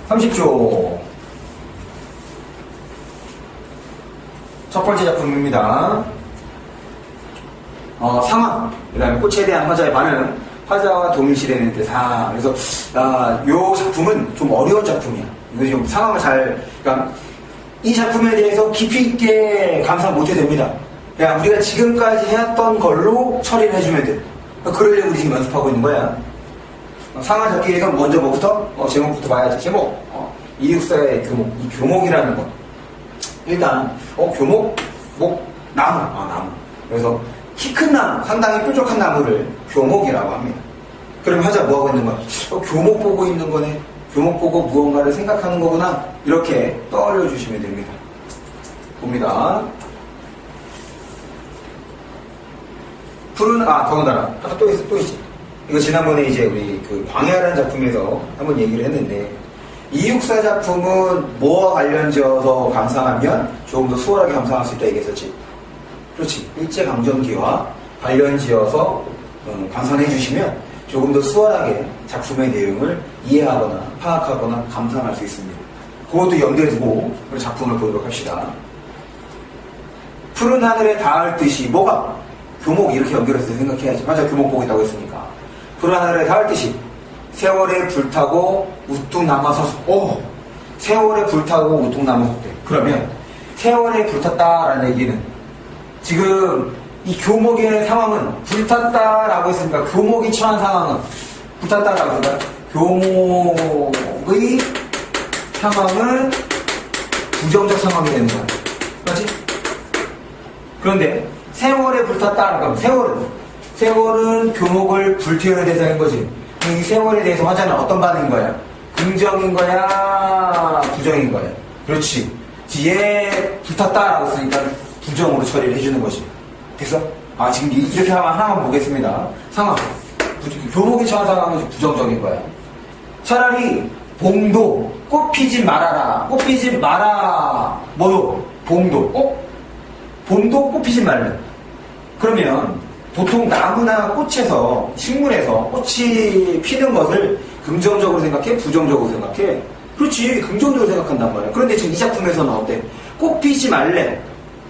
Speaker 1: 30조 첫 번째 작품입니다. 상황, 그 다음에 꽃에 대한 화자의 반응, 화자와 동일시되는 대사. 그래서 이 작품은 좀 어려운 작품이야. 이거 좀 상황을 그러니까 이 작품에 대해서 깊이 있게 감상 못해도 됩니다. 그냥 우리가 지금까지 해왔던 걸로 처리를 해주면 돼. 그러려고 우리 지금 연습하고 있는 거야. 상황 잡기 위해서 먼저 뭐부터? 제목부터 봐야지. 제목. 이육사의 교목. 이 교목이라는 거. 일단, 교목, 나무. 나무. 그래서 키 큰 나무, 상당히 뾰족한 나무를 교목이라고 합니다. 그럼 하자 뭐하고 있는 거야? 교목 보고 있는 거네. 교목 보고 무언가를 생각하는 거구나. 이렇게 떠올려 주시면 됩니다. 봅니다. 더군다나. 아까 또 있지. 이거 지난번에 이제 우리 그 광야라는 작품에서 한번 얘기를 했는데, 이육사 작품은 뭐와 관련지어서 감상하면 조금 더 수월하게 감상할 수 있다 얘기했었지. 그렇지. 일제강점기와 관련지어서 감상해 주시면 조금 더 수월하게 작품의 내용을 이해하거나 파악하거나 감상할 수 있습니다. 그것도 염두에 두고 작품을 보도록 합시다. 푸른 하늘에 닿을 듯이 뭐가? 교목 이렇게 연결해서 생각해야지. 맞아, 교목 보고 있다고 했으니까. 푸른 하늘에 닿을 듯이 세월에 불타고 우뚝 남아서서 세월에 불타고 우뚝 남아섰대. 그러면 세월에 불탔다라는 얘기는 지금 이 교목의 상황은 불탔다라고 했으니까 교목이 처한 상황은 불탔다라고 했으니까 교목의 상황은 부정적 상황이 되는 거야. 맞지? 그런데 세월에 불탔다라고 하면 세월은 교목을 불태워야 대상인 거지. 이 세월에 대해서 화자는 어떤 반응인 거야? 긍정인 거야? 부정인 거야? 그렇지. 뒤에 불탔다라고 했으니까 부정으로 처리를 해주는 거지. 됐어? 지금 이렇게 하나만 보겠습니다. 상황. 교목이 처한 상황은 부정적인 거야. 차라리 봉도, 꽃 피지 말아라. 꽃 피지 마라. 봉도. 봉도 꽃 피지 말래. 그러면 보통 나무나 꽃에서, 식물에서 꽃이 피는 것을 긍정적으로 생각해? 부정적으로 생각해? 그렇지. 긍정적으로 생각한단 말이야. 그런데 지금 이 작품에서는 어때? 꽃 피지 말래.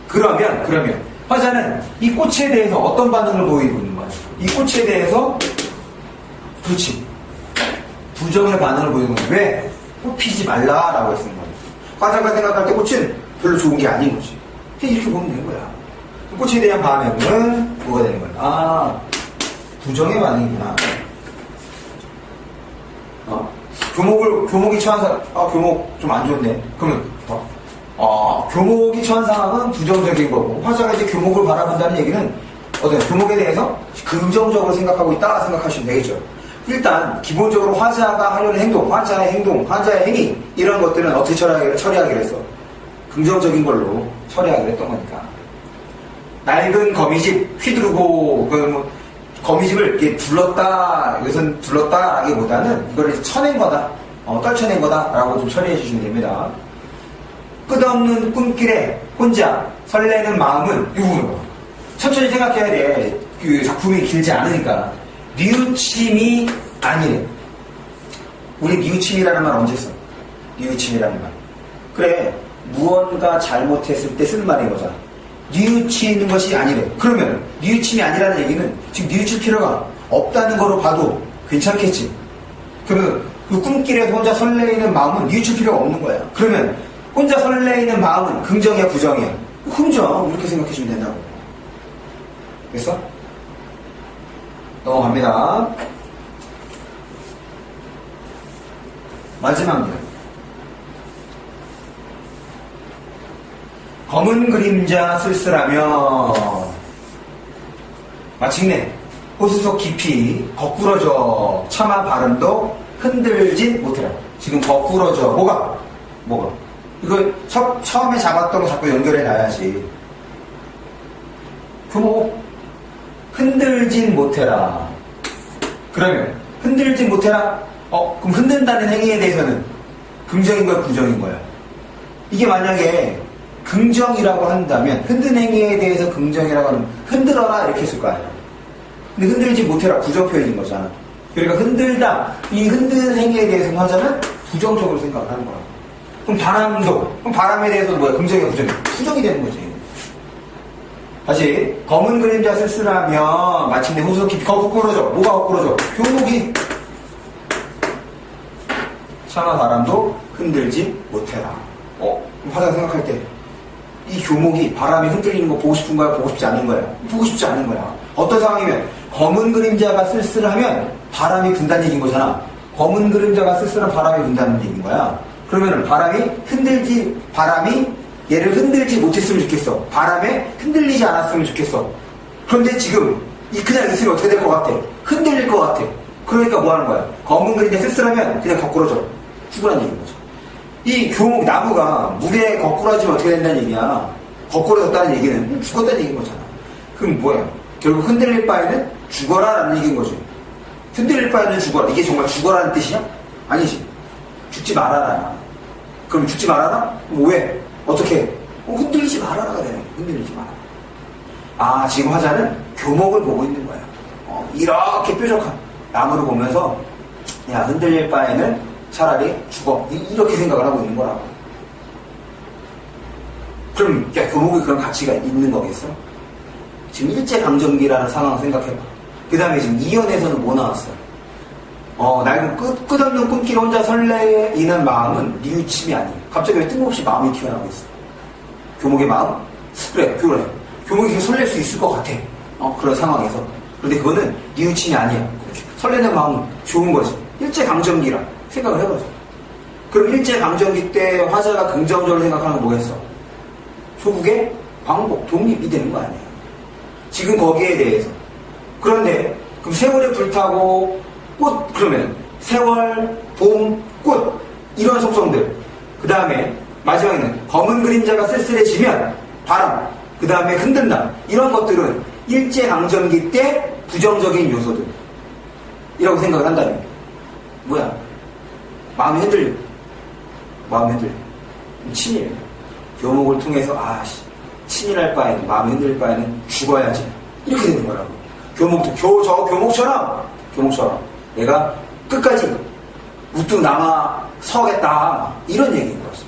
Speaker 1: 그러면 화자는 이 꽃에 대해서 어떤 반응을 보이고 있는 거야? 이 꽃에 대해서 그렇지. 부정의 반응을 보이는 거야. 왜? 꽃 피지 말라라고 했으는 거야. 화자가 생각할 때 꽃은 별로 좋은 게 아닌 거지. 이렇게 보면 되는 거야. 꽃에 대한 반응은 뭐가 되는 거야? 부정의 반응이구나. 교목이 처한 상황, 교목 좀 안 좋네. 그러면, 교목이 처한 상황은 부정적인 거고, 화자가 이제 교목을 바라본다는 얘기는, 교목에 대해서 긍정적으로 생각하고 있다 생각하시면 되겠죠. 일단 기본적으로 화자가 하려는 행동, 화자의 행동, 화자의 행위 이런 것들은 어떻게 처리하기로 했어? 긍정적인 걸로 처리하기로 했던 거니까. 낡은 거미집 휘두르고 거미집을 이렇게 둘렀다, 여기서는 둘렀다라기보다는 이걸 쳐낸 거다, 떨쳐낸 거다라고 좀 처리해 주시면 됩니다. 끝없는 꿈길에 혼자 설레는 마음은 이 부분 천천히 생각해야 돼. 그 작품이 길지 않으니까. 뉘우침이 아니래. 우리 뉘우침이라는 말 언제 써? 뉘우침이라는 말. 그래, 무언가 잘못했을 때 쓰는 말인 거잖아. 뉘우치는 것이 아니래. 그러면 뉘우침이 아니라는 얘기는 지금 뉘우칠 필요가 없다는 거로 봐도 괜찮겠지. 그러면 그 꿈길에서 혼자 설레이는 마음은 뉘우칠 필요가 없는 거야. 그러면 혼자 설레이는 마음은 긍정이야, 부정이야? 긍정. 이렇게 생각해주면 된다고. 됐어? 넘어갑니다. 마지막 면. 검은 그림자 쓸쓸하며 마침내 호수 속 깊이 거꾸러져 차마 발음도 흔들진 못해라. 지금 거꾸러져. 뭐가? 이거 처음에 잡았던 거 자꾸 연결해 놔야지. 교목 흔들진 못해라. 그러면 흔들진 못해라. 그럼 흔든다는 행위에 대해서는 긍정인 거야, 부정인 거야? 이게 만약에 긍정이라고 한다면 흔든 행위에 대해서 긍정이라고 하면 흔들어라 이렇게 했을 거 아니야. 근데 흔들지 못해라 부정 표현인 거잖아. 그러니까 흔들다, 이 흔든 행위에 대해서는 하자면 부정적으로 생각을 하는 거야. 그럼 그럼 바람에 대해서는 뭐야? 긍정이야, 부정이야? 부정이 되는 거지. 다시 검은 그림자 쓸쓸하며 마침내 호수 깊이 거꾸러져. 뭐가 거꾸러져? 교목이 차마 바람도 흔들지 못해라. 그럼 화자가 생각할 때 이 교목이 바람이 흔들리는 거 보고 싶은 거야? 보고 싶지 않은 거야? 보고 싶지 않은 거야. 어떤 상황이면 검은 그림자가 쓸쓸하면 바람이 분다는 얘기인 거잖아. 검은 그림자가 쓸쓸한 바람이 분다는 얘기인 거야. 그러면은 바람이 얘를 흔들지 못했으면 좋겠어. 바람에 흔들리지 않았으면 좋겠어. 그런데 지금 그냥 있으면 어떻게 될 것 같아? 흔들릴 것 같아. 그러니까 뭐 하는 거야? 검은 그림자 쓸쓸하면 그냥 거꾸러져. 죽으라는 얘기인 거죠. 이 교목 나무가 물에 거꾸러지면 어떻게 된다는 얘기야? 거꾸러졌다는 얘기는 죽었다는 얘기인 거잖아. 그럼 뭐야? 결국 흔들릴 바에는 죽어라라는 얘기인 거지. 흔들릴 바에는 죽어라. 이게 정말 죽어라는 뜻이야? 아니지. 죽지 말아라. 그럼 죽지 말아라? 왜? 어떻게? 흔들리지 말아라가 되네. 흔들리지 말아라. 지금 화자는 교목을 보고 있는 거야. 이렇게 뾰족한 나무를 보면서 야, 흔들릴 바에는 차라리 죽어. 이렇게 생각을 하고 있는 거라고. 그럼 야, 교목이 그런 가치가 있는 거겠어? 지금 일제강점기라는 상황을 생각해봐. 그 다음에 지금 이연에서는 뭐 나왔어? 낡은 끝없는 꿈길 혼자 설레이는 마음은 뉘우침이 아니에요. 갑자기 왜 뜬금없이 마음이 튀어나오고 있어? 교목의 마음? 그래. 교목이 설렐 수 있을 것 같아. 그런 상황에서. 그런데 그거는 뉘우침이 아니야. 설레는 마음은 좋은 거지. 일제강점기라 생각을 해보자. 그럼 일제강점기 때 화자가 긍정적으로 생각하는 건 뭐겠어? 조국의 광복, 독립이 되는 거 아니야. 지금 거기에 대해서. 그런데 그럼 세월에 불타고 꽃, 그러면 세월, 봄, 꽃 이런 속성들. 그 다음에 마지막에는 검은 그림자가 쓸쓸해지면 바람, 그 다음에 흔든다. 이런 것들은 일제강점기 때 부정적인 요소들 이라고 생각을 한다면 뭐야? 마음이 흔들려. 친일. 교목을 통해서 친일할 바에는, 마음이 흔들릴 바에는 죽어야지. 이렇게 되는 거라고. 교목처럼 내가 끝까지 우뚝 남아 서겠다. 이런 얘기인 거지.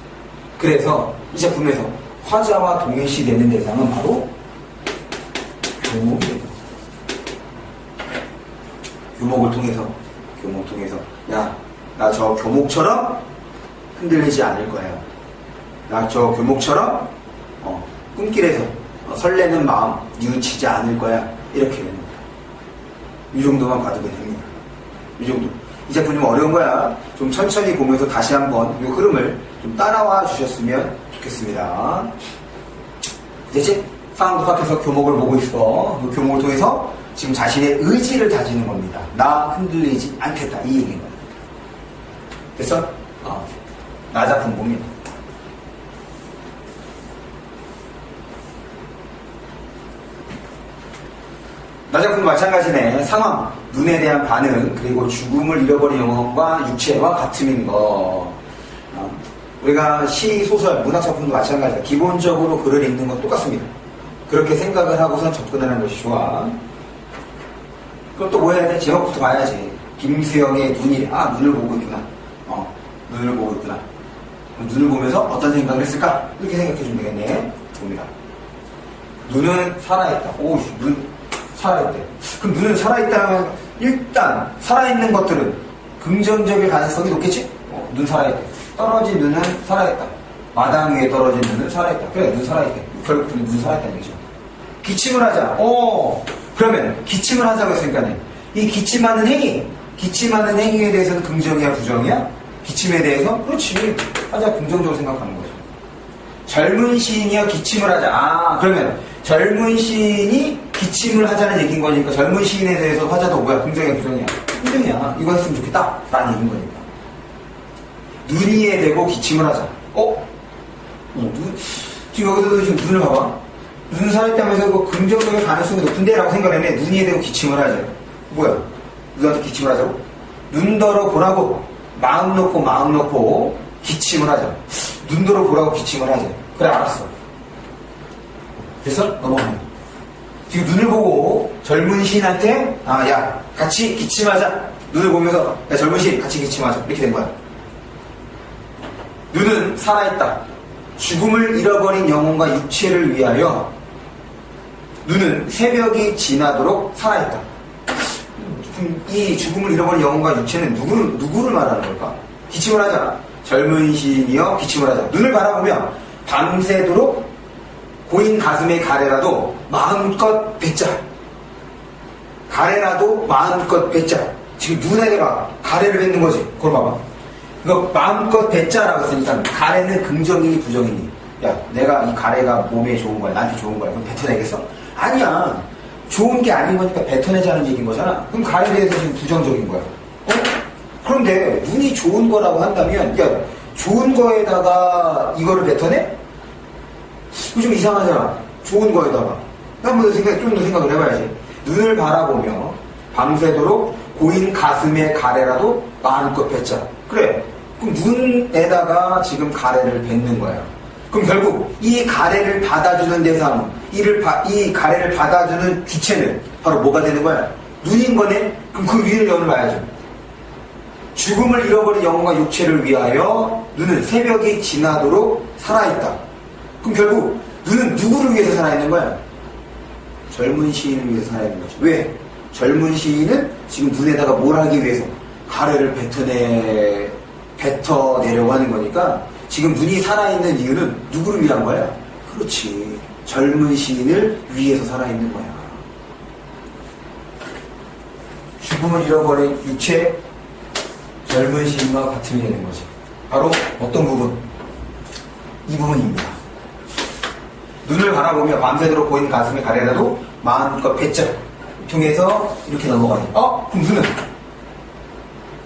Speaker 1: 그래서 이 작품에서 화자와 동일시되는 대상은 바로 교목이에요. 교목을 통해서 야, 나 저 교목처럼 흔들리지 않을 거야. 나 저 교목처럼 꿈길에서 설레는 마음 뉘우치지 않을 거야. 이렇게 되는 거야. 이 정도만 봐도 됩니다. 이 정도. 이 작품 좀 어려운 거야. 좀 천천히 보면서 다시 한번 이 흐름을 좀 따라와 주셨으면 좋겠습니다. 됐지? 상황도 밖에서 교목을 보고 있어. 그 교목을 통해서 지금 자신의 의지를 다지는 겁니다. 나 흔들리지 않겠다. 이 얘기인 겁니다. 그래서 나 작품 봅니다. 나 작품도 마찬가지네. 상황, 눈에 대한 반응, 그리고 죽음을 잃어버린 영혼과 육체와 같음인 거. 우리가 시, 소설, 문학작품도 마찬가지다. 기본적으로 글을 읽는 건 똑같습니다. 그렇게 생각을 하고선 접근하는 것이 좋아. 그럼 또 뭐 해야 돼? 제목부터 봐야지. 김수영의 눈이, 눈을 보고 있구나. 눈을 보고 있구나. 눈을 보면서 어떤 생각을 했을까? 이렇게 생각해 주면 되겠네. 봅니다. 눈은 살아있다. 눈 살아있대. 그럼 눈은 살아있다면 일단 살아있는 것들은 긍정적일 가능성이 높겠지? 눈 살아있대. 떨어진 눈은 살아있다. 마당 위에 떨어진 눈은 살아있다. 그래, 눈 살아있대. 결국 눈 살아있다는 얘기죠. 기침을 하자. 그러면 기침을 하자고 했으니까 이 기침하는 행위에 대해서는 긍정이야, 부정이야? 기침에 대해서? 그렇지. 하자, 긍정적으로 생각하는 거죠. 젊은 시인이야, 기침을 하자. 그러면 젊은 시인이 기침을 하자는 얘기인 거니까 젊은 시인에 대해서 하자도 뭐야? 긍정이야, 부정이야? 긍정이야. 이거 했으면 좋겠다. 라는 얘기인 거니까. 눈 위에 대고 기침을 하자. 지금 여기서도 지금 눈을 봐봐. 눈 살아있다면서 이거 긍정적인 가능성이 높은데? 라고 생각했네. 눈 위에 대고 기침을 하자. 뭐야? 누구한테 기침을 하자고? 눈더러 보라고. 마음 놓고 기침을 하자. 눈더러 보라고 기침을 하자. 그래, 알았어. 그래서 넘어가네. 지금 눈을 보고 젊은 시인한테 야, 같이 기침하자. 눈을 보면서 야, 젊은 시인 같이 기침하자. 이렇게 된 거야. 눈은 살아있다. 죽음을 잃어버린 영혼과 육체를 위하여 눈은 새벽이 지나도록 살아있다. 이 죽음을 잃어버린 영혼과 육체는 누구를 말하는 걸까? 기침을 하자. 젊은 시인이여 기침을 하자. 눈을 바라보며 밤새도록 고인 가슴의 가래라도 마음껏 뱉자. 가래라도 마음껏 뱉자. 지금 눈에다가 가래를 뱉는 거지. 그걸 봐봐. 이거 마음껏 뱉자라고 했으니까 가래는 긍정이니 부정이니? 야, 내가 이 가래가 몸에 좋은 거야. 나한테 좋은 거야. 그럼 뱉어내겠어? 아니야. 좋은 게 아닌 거니까 뱉어내자는 얘기인 거잖아. 그럼 가래에 대해서 지금 부정적인 거야. 그런데 눈이 좋은 거라고 한다면 야, 좋은 거에다가 이거를 뱉어내? 이거 좀 이상하잖아. 좋은 거에다가. 좀 더 생각을 해봐야지. 눈을 바라보며 밤새도록 고인 가슴의 가래라도 마음껏 뱉자. 그래. 그럼 눈에다가 지금 가래를 뱉는 거야. 그럼 결국 이 가래를 받아주는 대상, 이 가래를 받아주는 주체는 바로 뭐가 되는 거야? 눈인 거네? 그럼 그 위를 연을 봐야죠. 죽음을 잃어버린 영혼과 육체를 위하여 눈은 새벽이 지나도록 살아있다. 그럼 결국 눈은 누구를 위해서 살아있는 거야? 젊은 시인을 위해서 살아있는 거죠. 왜? 젊은 시인은 지금 눈에다가 뭘 하기 위해서 가래를 뱉어내려고 하는 거니까 지금 눈이 살아있는 이유는 누구를 위한 거야? 그렇지. 젊은 시인을 위해서 살아있는 거야. 죽음을 잃어버린 육체, 젊은 시인과 같음이 되는 거지. 바로 어떤 부분? 이 부분입니다. 눈을 바라보며 밤새도록 보이는 가슴의 가래라도 마음껏 뱉자. 통해서 이렇게 넘어가네. 그럼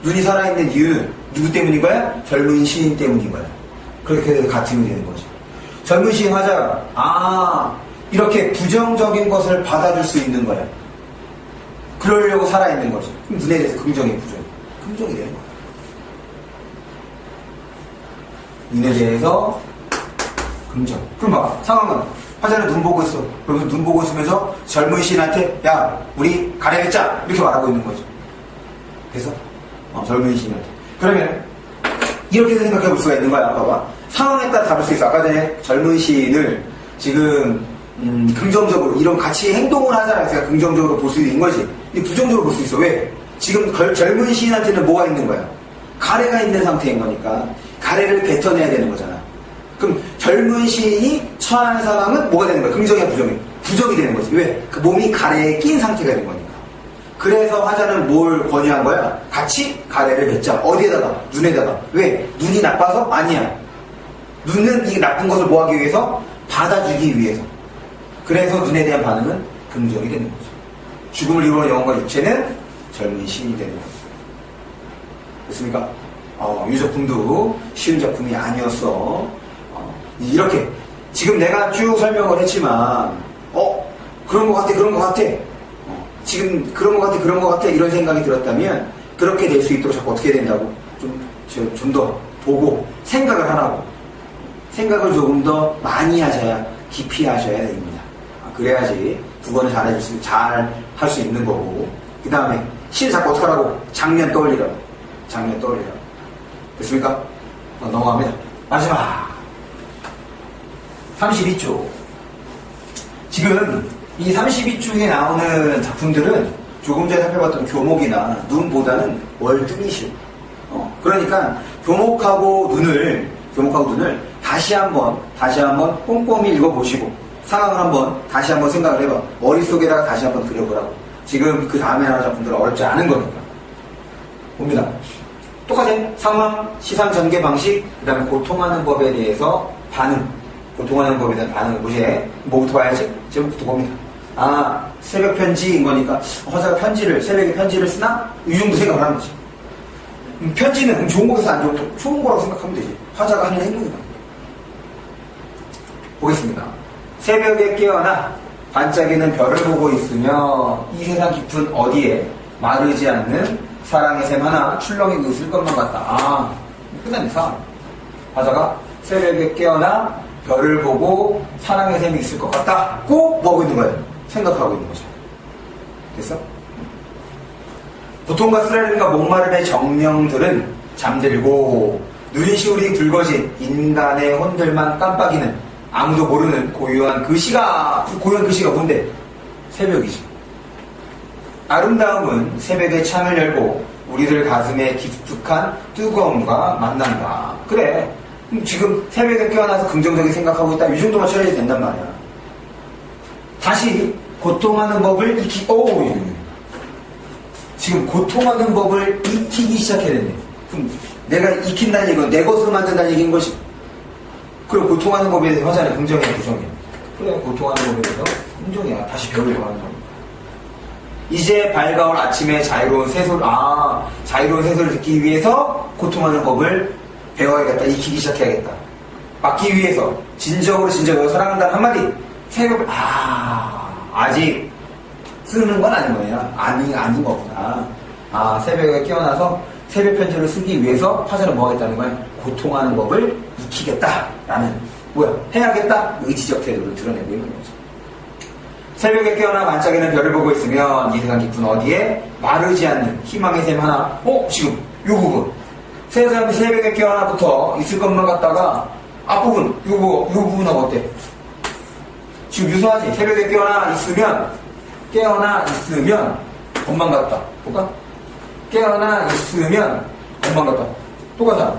Speaker 1: 눈이 살아있는 이유는 누구 때문인 거야? 젊은 시인 때문인 거야. 그렇게 해서 같음이 되는 거지. 젊은 시인 화자가 이렇게 부정적인 것을 받아줄 수 있는 거야. 그러려고 살아있는 거지. 그럼 눈에 대해서 긍정이 부정이. 긍정이 되는 거야. 눈에 대해서 긍정. 그럼 봐. 상황은 화자는 눈 보고 있어. 그러면서 눈 보고 있으면서 젊은 시인한테 야, 우리 가래 뱉자. 이렇게 말하고 있는 거지. 그래서 젊은 시인한테. 그러면 이렇게 생각해 볼 수가 있는 거야. 봐봐. 상황에 따라 다를 수 있어. 아까 전에 젊은 시인을 지금 긍정적으로 이런 같이 행동을 하잖아. 그러니까 긍정적으로 볼 수 있는 거지. 근데 부정적으로 볼 수 있어. 왜? 지금 젊은 시인한테는 뭐가 있는 거야? 가래가 있는 상태인 거니까 가래를 뱉어내야 되는 거잖아. 그럼 젊은 시인이 처한 상황은 뭐가 되는 거야? 긍정이야, 부정이? 부정이 되는 거지. 왜? 그 몸이 가래에 낀 상태가 된 거니까. 그래서 화자는 뭘 권유한 거야? 같이 가래를 뱉자. 어디에다가? 눈에다가. 왜? 눈이 나빠서? 아니야. 눈은 이 나쁜 것을 뭐 하기 위해서? 받아주기 위해서. 그래서 눈에 대한 반응은 긍정이 되는 거죠. 죽음을 이루는 영혼과 육체는 젊은 시인이 되는 거죠. 됐습니까? 유적품도 쉬운 작품이 아니었어. 이렇게 지금 내가 쭉 설명을 했지만 그런 것 같아 지금 그런 것 같아 이런 생각이 들었다면 그렇게 될 수 있도록 자꾸 어떻게 된다고 좀 더 보고 생각을 하라고, 생각을 조금 더 많이 하셔야, 깊이 하셔야 됩니다. 그래야지 국어는 잘 할 수 있는 거고. 그 다음에 시 자꾸 어떻게 하라고? 작년 떠올리라. 됐습니까? 넘어갑니다. 마지막 32쪽. 지금 이 32쪽에 나오는 작품들은 조금 전에 살펴봤던 교목이나 눈보다는 월등히 쉬워. 그러니까 교목하고 눈을 다시 한번 꼼꼼히 읽어보시고 상황을 한번 다시 한번 생각을 해봐. 머릿속에다가 다시 한번 그려보라고. 지금 그 다음에 나오는 작품들은 어렵지 않은 거니까. 봅니다. 똑같아요. 상황, 시상 전개 방식, 그 다음에 고통하는 법에 대해서 반응. 고통하는 법에 대한 반응을 보시에 뭐부터 봐야지? 제목부터 봅니다. 새벽 편지인 거니까 화자가 새벽에 편지를 쓰나? 이 정도 생각을 하는 거지. 편지는 좋은 거에서 안 좋은 거, 좋은 거라고 생각하면 되지. 화자가 하는 행동이다. 보겠습니다. 새벽에 깨어나 반짝이는 별을 보고 있으며 이 세상 깊은 어디에 마르지 않는 사랑의 셈 하나 출렁이고 있을 것만 같다. 끝났네, 상황. 화자가 새벽에 깨어나 별을 보고 사랑의 셈이 있을 것 같다. 꼭 뭐하고 있는 거예요? 생각하고 있는 거죠. 됐어? 고통과 쓰라림과 목마름의 정령들은 잠들고 눈시울이 붉어진 인간의 혼들만 깜빡이는 아무도 모르는 고요한 그 시가 뭔데? 새벽이지. 아름다움은 새벽에 창을 열고 우리들 가슴에 기특한 뜨거움과 만난다. 그래. 지금 새벽에 깨어나서 긍정적인 생각하고 있다. 이 정도만 처리해도 된단 말이야. 다시 고통하는 법을 지금 고통하는 법을 익히기 시작해야겠네. 그럼 내가 익힌다는 얘기는 내 것으로 만든다는 얘기인 것이. 그리고 고통하는 법에 대해서 화자는 긍정이야, 부정이야? 그래, 고통하는 법에 대해서 긍정이야. 다시 배우려고 하는 거야. 이제 밝아올 아침에 자유로운 새소리를 듣기 위해서 고통하는 법을 배워야겠다, 익히기 시작해야겠다. 막기 위해서 진정으로 사랑한다는 한마디. 새벽을 아직 쓰는 건 아닌 거예요. 아닌 거구나. 새벽에 깨어나서 새벽 편지를 쓰기 위해서 화자는 뭐 하겠다는 거야? 고통하는 법을 익히겠다라는, 해야겠다? 의지적 태도를 드러내고 있는 거죠. 새벽에 깨어나 반짝이는 별을 보고 있으면 이 세상 깊은 어디에 마르지 않는 희망의 샘 하나. 지금 요 부분. 세상에 새벽에 깨어나부터 있을 것만 같다가 앞부분, 요 부분은 어때? 지금 유사하지? 새벽에 깨어나 있으면 것만 같다. 볼까? 깨어나 있으면 것만 같다. 똑같아.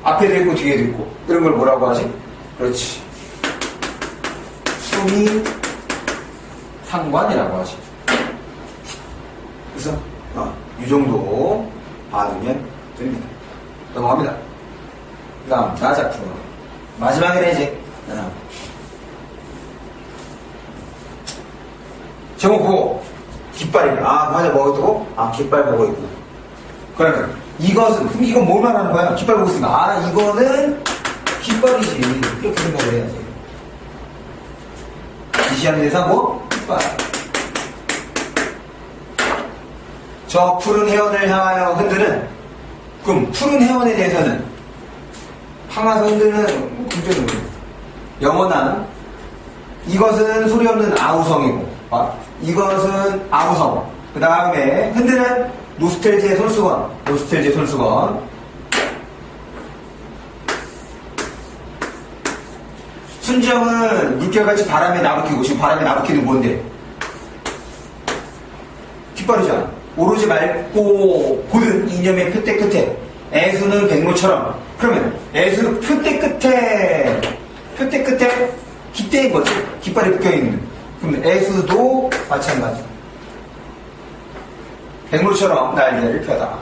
Speaker 1: 앞에도 있고 뒤에도 있고. 이런 걸 뭐라고 하지? 그렇지. 숨이 상관이라고 하지. 그래서 이 정도 받으면 됩니다. 넘어갑니다. 그 다음 나 작품 마지막에 이제 제목 보고 깃발이네. 맞아, 뭐 있다고? 깃발 보고 있구나. 그러면 이건 뭘 말하는 거야? 깃발 보고 있으니까 이거는 깃발이지. 이렇게 생각을 해야지. 지시하는 대상 깃발. 저 푸른 해원을 향하여 흔드는, 그럼 푸른 해원에 대해서는 향해서 흔드는 긍정적인 영원한, 이것은 소리 없는 아우성이고, 이것은 아우성. 그 다음에 흔드는 노스텔지의 손수건. 순정은 물결같이 바람에 나부끼고, 지금 바람에 나부끼는 뭔데? 깃발이잖아. 오로지 맑고 고든 이념의 표대 끝에, 애수는 백로처럼. 그러면 애수는 표대 끝에 깃대인 거지. 깃발이 묶여있는. 그럼 애수도 마찬가지. 백로처럼 날개를 펴다.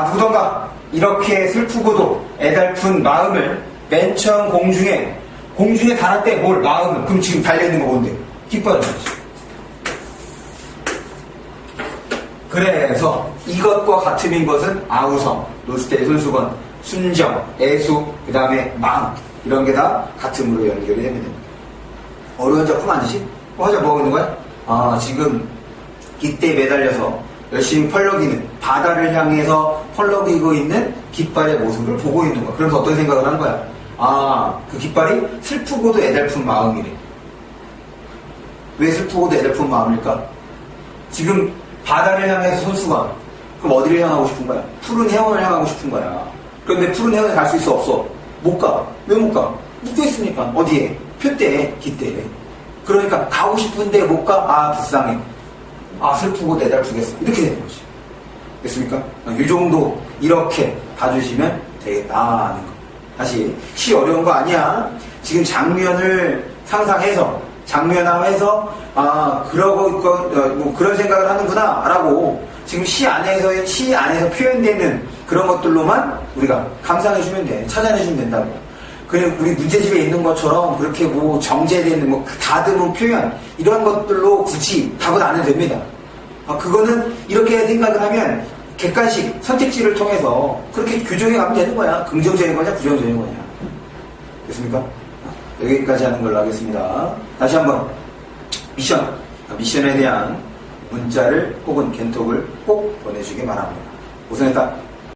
Speaker 1: 누구던가 이렇게 슬프고도 애달픈 마음을 맨 처음 공중에 달았대. 마음을. 그럼 지금 달려있는 거 뭔데? 기뻐하는 거지. 그래서 이것과 같음인 것은 아우성, 노스테이 손수건, 순정, 애수, 그 다음에 망 이런 게 다 같음으로 연결이 됩니다. 어려운 작품 아니지? 화자 뭐 하고 있는 거야? 아 지금 깃대에 매달려서 열심히 펄럭이는 바다를 향해서 펄럭이고 있는 깃발의 모습을 보고 있는 거야. 그러면서 어떤 생각을 하는 거야? 아 그 깃발이 슬프고도 애달픈 마음이래. 왜 슬프고도 애달픈 마음일까? 지금 바다를 향해서 손수건. 그럼 어디를 향하고 싶은 거야? 푸른 해원을 향하고 싶은 거야. 그런데 푸른 해원에 갈 수 있어 없어? 못 가. 왜 못 가? 묶여있으니까. 어디에? 표대에, 깃대에. 그러니까 가고 싶은데 못 가? 아 불쌍해. 아 슬프고 내달프겠어. 이렇게 되는 거지. 됐습니까? 이 정도 이렇게 봐주시면 되겠다는 거. 다시 시 어려운 거 아니야. 지금 장면을 상상해서 장면화해서 아 그러고 뭐 그런 생각을 하는구나 라고 지금 시 안에서 표현되는 그런 것들로만 우리가 감상해주면 돼. 찾아내주면 된다고. 그냥 우리 문제집에 있는 것처럼 그렇게 뭐 정제되는 뭐 다듬은 표현 이런 것들로 굳이 답은 안 해도 됩니다. 아, 그거는 이렇게 생각을 하면 객관식 선택지를 통해서 그렇게 규정해 가면 되는 거야. 긍정적인 거냐 부정적인 거냐. 됐습니까? 여기까지 하는 걸로 하겠습니다. 다시 한번 미션에 대한 문자를 혹은 겐톡을 꼭 보내주기 바랍니다. 고생했다.